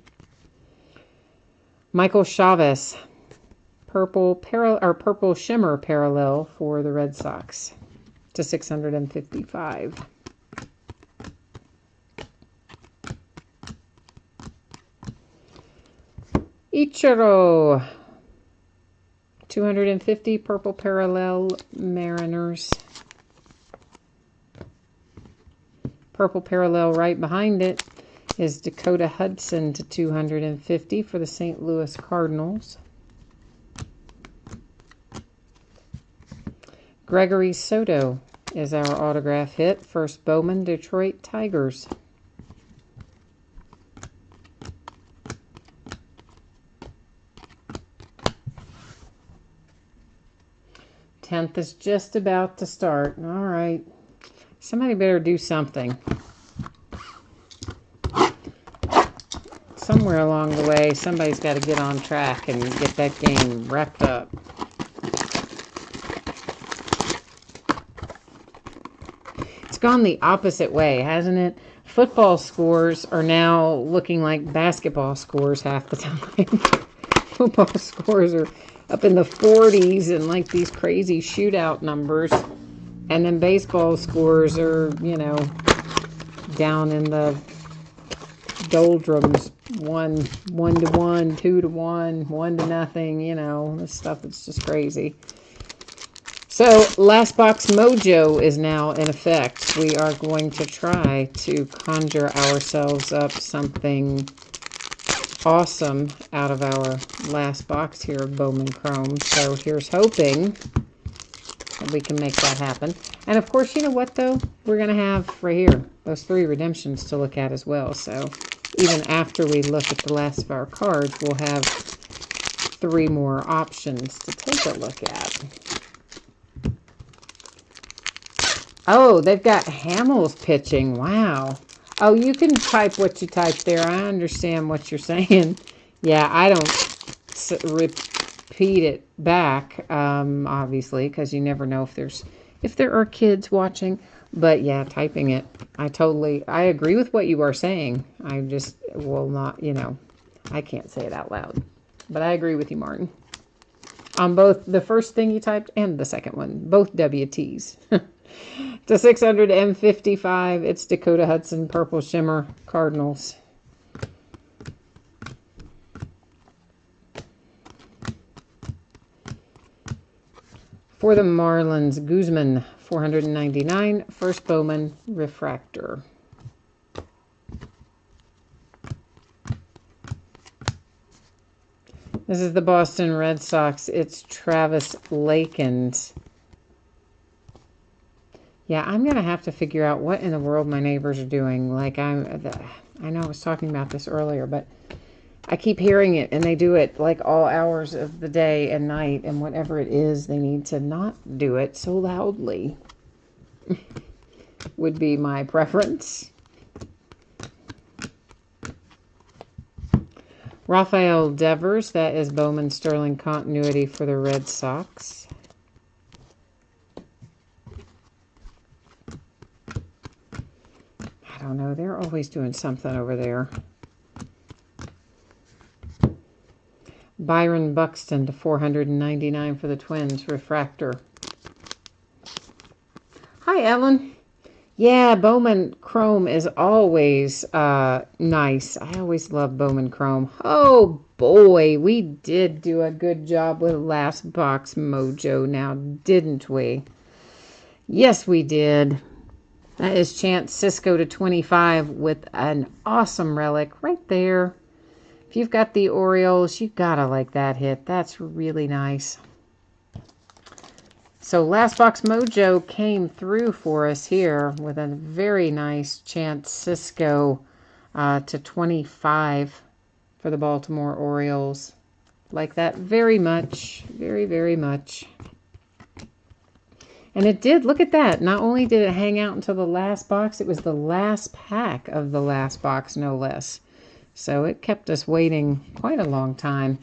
S1: Michael Chavez, purple shimmer parallel for the Red Sox to 655. Ichiro, 250 purple parallel Mariners. Purple parallel right behind it is Dakota Hudson to 250 for the St. Louis Cardinals. Gregory Soto is our autograph hit. First Bowman, Detroit Tigers. Tenth is just about to start. All right. Somebody better do something. Somewhere along the way, somebody's got to get on track and get that game wrapped up. It's gone the opposite way, hasn't it? Football scores are now looking like basketball scores half the time. Football scores are up in the 40s and like these crazy shootout numbers. And then baseball scores are, you know, down in the doldrums. 1-1, 2-1, 1-0, you know, this stuff that's just crazy. So, Last Box Mojo is now in effect. We are going to try to conjure ourselves up something awesome out of our last box here of Bowman Chrome. So, here's hoping that we can make that happen. And, of course, you know what, though? We're going to have, right here, those 3 redemptions to look at as well. So, even after we look at the last of our cards, we'll have 3 more options to take a look at. Oh, they've got Hamels pitching. Wow. Oh, you can type what you type there. I understand what you're saying. Yeah, I don't repeat it back, obviously, because you never know if there are kids watching. But yeah, typing it, I agree with what you are saying. I just will not, you know, I can't say it out loud. But I agree with you, Martin. On both the first thing you typed and the second one, both WTs. To 655, it's Dakota Hudson, Purple Shimmer, Cardinals. For the Marlins, Guzman, 499, First Bowman, Refractor. This is the Boston Red Sox. It's Travis Lakins. Yeah, I'm going to have to figure out what in the world my neighbors are doing. Like, I know I was talking about this earlier, but I keep hearing it, and they do it like all hours of the day and night, and whatever it is, they need to not do it so loudly. Would be my preference. Rafael Devers, that is Bowman Sterling continuity for the Red Sox. I don't know, they're always doing something over there. Byron Buxton to 499 for the Twins, Refractor. Hi, Ellen. Yeah, Bowman Chrome is always nice. I always love Bowman Chrome. Oh, boy, we did do a good job with Last Box Mojo now, didn't we? Yes, we did. That is Chance Cisco to 25 with an awesome relic right there. If you've got the Orioles, you gotta like that hit. That's really nice. So Last Box Mojo came through for us here with a very nice Chance Cisco to 25 for the Baltimore Orioles. Like that very much. Very, very much. And it did, look at that. Not only did it hang out until the last box, it was the last pack of the last box, no less. So it kept us waiting quite a long time.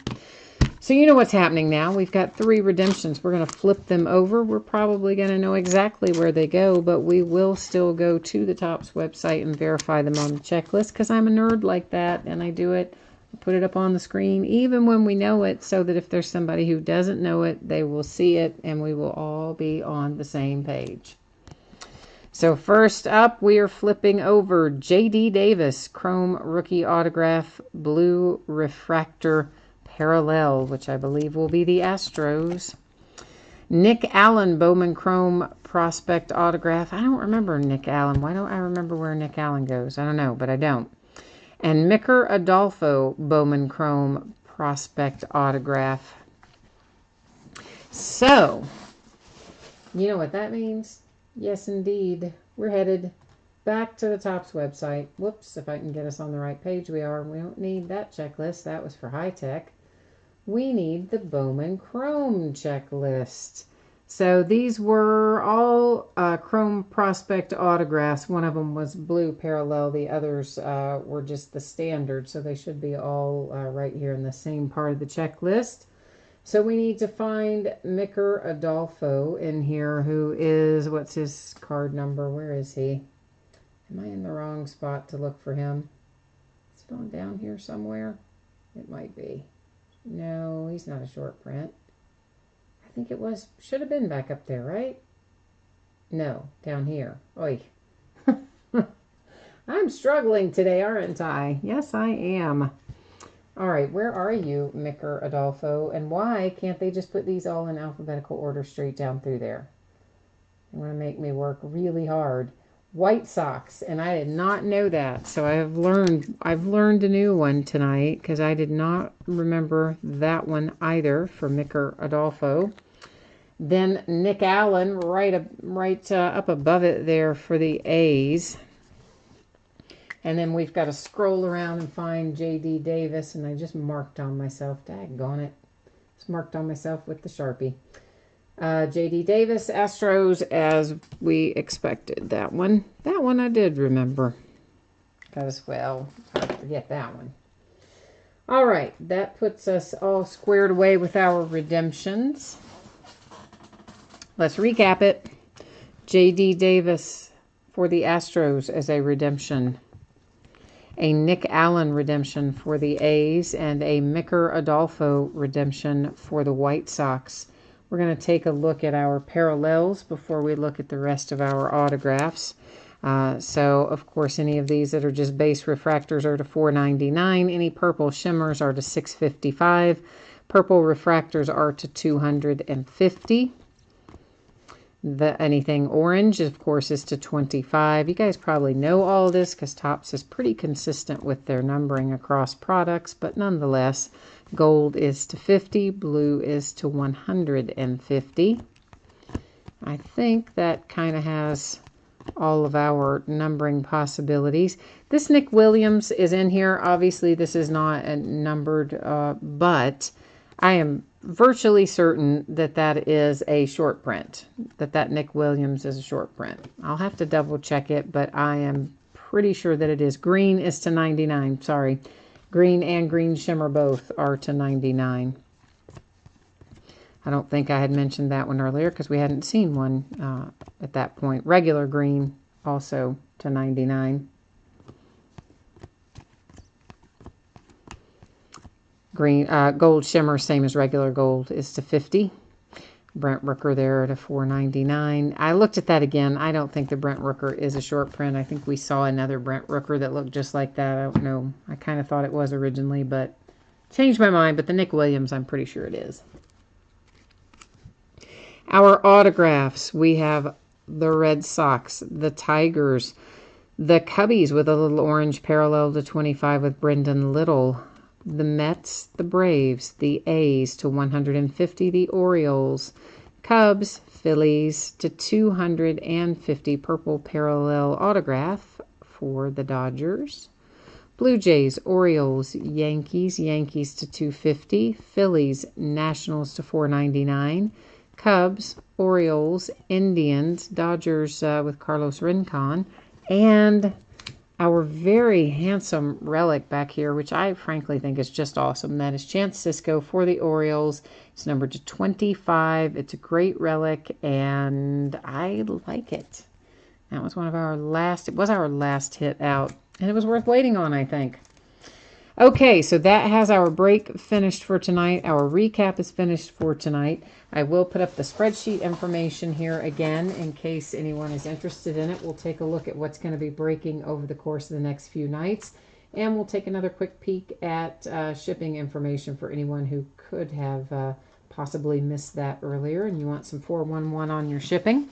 S1: So you know what's happening now. We've got 3 redemptions. We're going to flip them over. We're probably going to know exactly where they go, but we will still go to the Topps website and verify them on the checklist because I'm a nerd like that, and I do it. Put it up on the screen even when we know it so that if there's somebody who doesn't know it, they will see it and we will all be on the same page. So first up, we are flipping over J.D. Davis, Chrome Rookie Autograph, Blue Refractor Parallel, which I believe will be the Astros. Nick Allen, Bowman Chrome Prospect Autograph. I don't remember Nick Allen. Why don't I remember where Nick Allen goes? I don't know, but I don't. And Micker Adolfo, Bowman Chrome Prospect Autograph. So, you know what that means? Yes, indeed. We're headed back to the Topps website. Whoops, if I can get us on the right page, we are. We don't need that checklist. That was for high tech. We need the Bowman Chrome checklist. So these were all Chrome Prospect autographs. One of them was blue parallel. The others were just the standard. So they should be all right here in the same part of the checklist. So we need to find Micker Adolfo in here, who is, what's his card number? Where is he? Am I in the wrong spot to look for him? Is it on down here somewhere? It might be. No, he's not a short print. I think it was, should have been back up there, right? No, down here. Oy. I'm struggling today, aren't I? Yes, I am. All right, where are you, Micker Adolfo? And why can't they just put these all in alphabetical order straight down through there? They want to make me work really hard. White Sox, and I did not know that, so I've learned a new one tonight because I did not remember that one either for Micker Adolfo. Then Nick Allen right up above it there for the A's. And then we've got to scroll around and find J.D. Davis, and I just marked on myself. Daggone it. Just marked on myself with the Sharpie. J.D. Davis, Astros, as we expected. That one I did remember. Because, well, hard to forget that one. All right, that puts us all squared away with our redemptions. Let's recap it. J.D. Davis for the Astros as a redemption. A Nick Allen redemption for the A's, and a Micker Adolfo redemption for the White Sox. We're going to take a look at our parallels before we look at the rest of our autographs. So, of course, any of these that are just base refractors are to $4.99. Any purple shimmers are to $6.55. Purple refractors are to $250. Anything orange, of course, is to $25. You guys probably know all this because Topps is pretty consistent with their numbering across products, but nonetheless, gold is to $50, blue is to $150. I think that kind of has all of our numbering possibilities. This Nick Williams is in here. Obviously, this is not a numbered, but I am virtually certain that that is a short print, that Nick Williams is a short print. I'll have to double check it, but I am pretty sure that it is. Green is to $99. Sorry. Green and green shimmer both are to $99. I don't think I had mentioned that one earlier because we hadn't seen one at that point. Regular green also to $99. Green gold shimmer, same as regular gold, is to $50. Brent Rooker there to $4.99. I looked at that again. I don't think the Brent Rooker is a short print. I think we saw another Brent Rooker that looked just like that. I don't know. I kind of thought it was originally, but changed my mind. But the Nick Williams, I'm pretty sure it is. Our autographs, we have the Red Sox, the Tigers, the Cubbies with a little orange parallel to 25 with Brendan Little, the Mets, the Braves, the A's to 150, the Orioles, Cubs, Phillies to 250, purple parallel autograph for the Dodgers, Blue Jays, Orioles, Yankees to 250, Phillies, Nationals to $4.99, Cubs, Orioles, Indians, Dodgers with Carlos Rincon, and our very handsome relic back here, which I frankly think is just awesome. That is Chance Sisco for the Orioles. It's numbered to 25. It's a great relic, and I like it. That was one of our last, it was our last hit out, and it was worth waiting on, I think. Okay, so that has our break finished for tonight. Our recap is finished for tonight. I will put up the spreadsheet information here again in case anyone is interested in it. We'll take a look at what's going to be breaking over the course of the next few nights. And we'll take another quick peek at shipping information for anyone who could have possibly missed that earlier and you want some 411 on your shipping.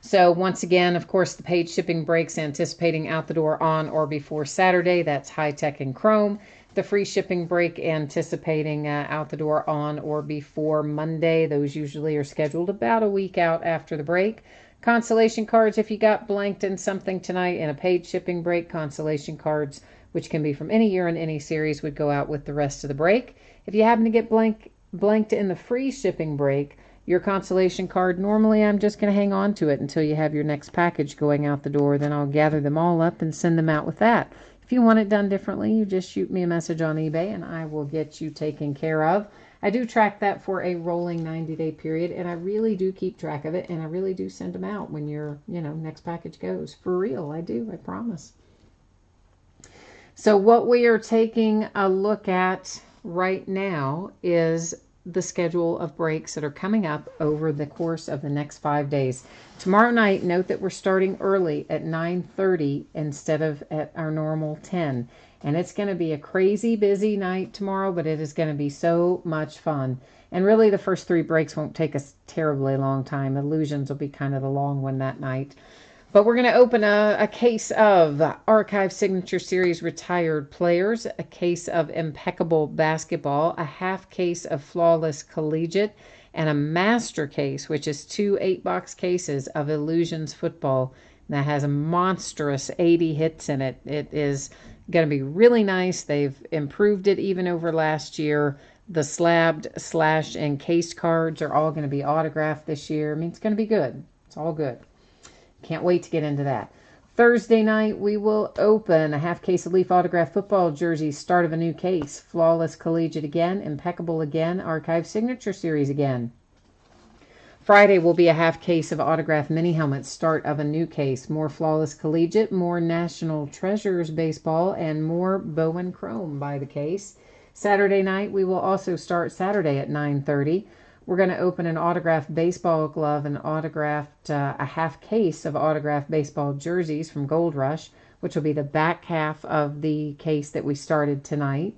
S1: So once again, of course, the paid shipping breaks anticipating out the door on or before Saturday. That's high tech and chrome. The free shipping break anticipating out the door on or before Monday. Those usually are scheduled about a week out after the break. Consolation cards, if you got blanked in something tonight in a paid shipping break, consolation cards, which can be from any year in any series, would go out with the rest of the break. If you happen to get blanked in the free shipping break, your consolation card, normally I'm just going to hang on to it until you have your next package going out the door. Then I'll gather them all up and send them out with that. If you want it done differently, you just shoot me a message on eBay and I will get you taken care of. I do track that for a rolling 90-day period, and I really do keep track of it, and I really do send them out when your next package goes. For real, I do, I promise. So what we are taking a look at right now is the schedule of breaks that are coming up over the course of the next 5 days. Tomorrow night, note that we're starting early at 9:30 instead of at our normal 10. And it's going to be a crazy busy night tomorrow, but it is going to be so much fun. And really the first 3 breaks won't take us terribly long time. Illusions will be kind of the long one that night. But we're going to open a case of Archive Signature Series retired players, a case of Impeccable Basketball, a half case of Flawless Collegiate, and a master case, which is 2 8-box cases of Illusions Football. That has a monstrous 80 hits in it. It is going to be really nice. They've improved it even over last year. The slabbed, slashed, and cased cards are all going to be autographed this year. I mean, it's going to be good. It's all good. Can't wait to get into that. Thursday night, we will open a half case of Leaf Autograph Football jerseys, start of a new case. Flawless Collegiate again, Impeccable again, Archive Signature Series again. Friday will be a half case of Autograph Mini Helmets, start of a new case. More Flawless Collegiate, more National Treasures Baseball, and more Bowman Chrome by the case. Saturday night, we will also start Saturday at 9:30. We're going to open an autographed baseball glove and autographed a half case of autographed baseball jerseys from Gold Rush, which will be the back half of the case that we started tonight.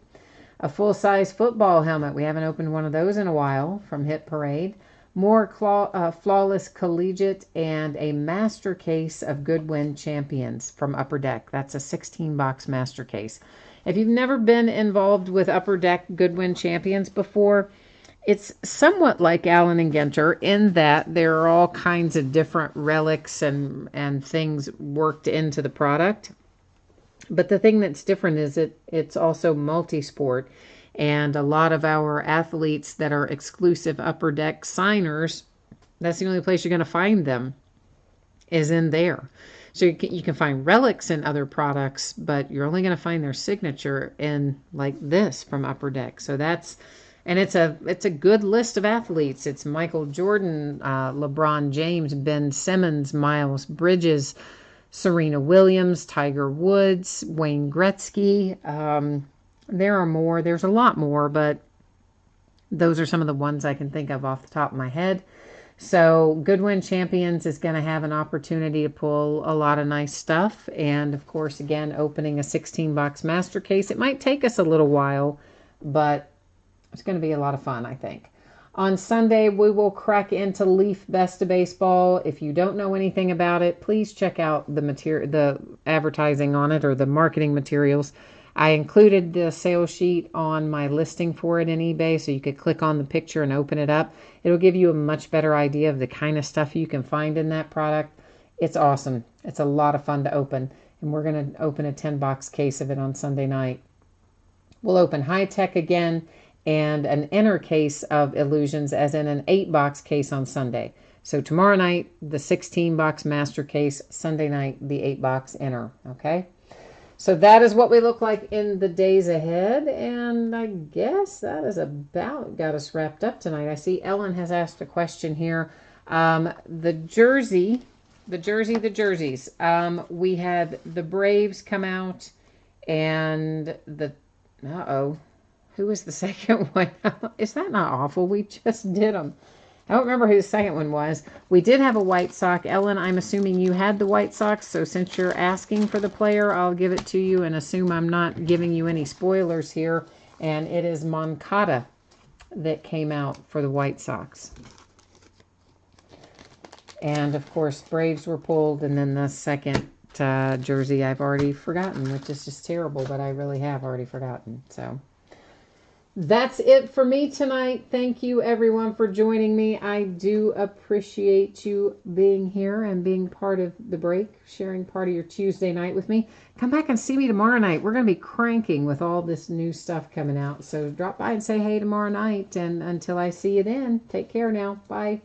S1: A full-size football helmet. We haven't opened one of those in a while from Hit Parade. More Flawless Collegiate and a master case of Goodwin Champions from Upper Deck. That's a 16-box master case. If you've never been involved with Upper Deck Goodwin Champions before, it's somewhat like Allen and Genter in that there are all kinds of different relics and things worked into the product. But the thing that's different is it's also multi-sport. And a lot of our athletes that are exclusive Upper Deck signers, that's the only place you're going to find them is in there. So you can find relics in other products, but you're only going to find their signature in like this from Upper Deck. So it's a good list of athletes. It's Michael Jordan, LeBron James, Ben Simmons, Miles Bridges, Serena Williams, Tiger Woods, Wayne Gretzky. There are more. There's a lot more, but those are some of the ones I can think of off the top of my head. So Goodwin Champions is going to have an opportunity to pull a lot of nice stuff. And of course, again, opening a 16-box master case. It might take us a little while, but it's going to be a lot of fun, I think. On Sunday, we will crack into Leaf Best of Baseball. If you don't know anything about it, please check out the advertising on it or the marketing materials. I included the sales sheet on my listing for it in eBay, so you could click on the picture and open it up. It'll give you a much better idea of the kind of stuff you can find in that product. It's awesome. It's a lot of fun to open, and we're going to open a 10-box case of it on Sunday night. We'll open High Tech again and an inner case of Illusions, as in an 8-box case on Sunday. So tomorrow night, the 16-box master case. Sunday night, the 8-box inner. Okay? So that is what we look like in the days ahead, and I guess that is about got us wrapped up tonight. I see Ellen has asked a question here. The jerseys. We had the Braves come out, and who was the second one? Is that not awful? We just did them. I don't remember who the second one was. We did have a White Sox. Ellen, I'm assuming you had the White Sox, so since you're asking for the player, I'll give it to you and assume I'm not giving you any spoilers here. And it is Moncada. that came out for the White Sox. And, of course, Braves were pulled, and then the second jersey I've already forgotten, which is just terrible, but I really have already forgotten. So that's it for me tonight. Thank you, everyone, for joining me. I do appreciate you being here and being part of the break, sharing part of your Tuesday night with me. Come back and see me tomorrow night. We're going to be cranking with all this new stuff coming out. So drop by and say hey tomorrow night. And until I see you then, take care now. Bye.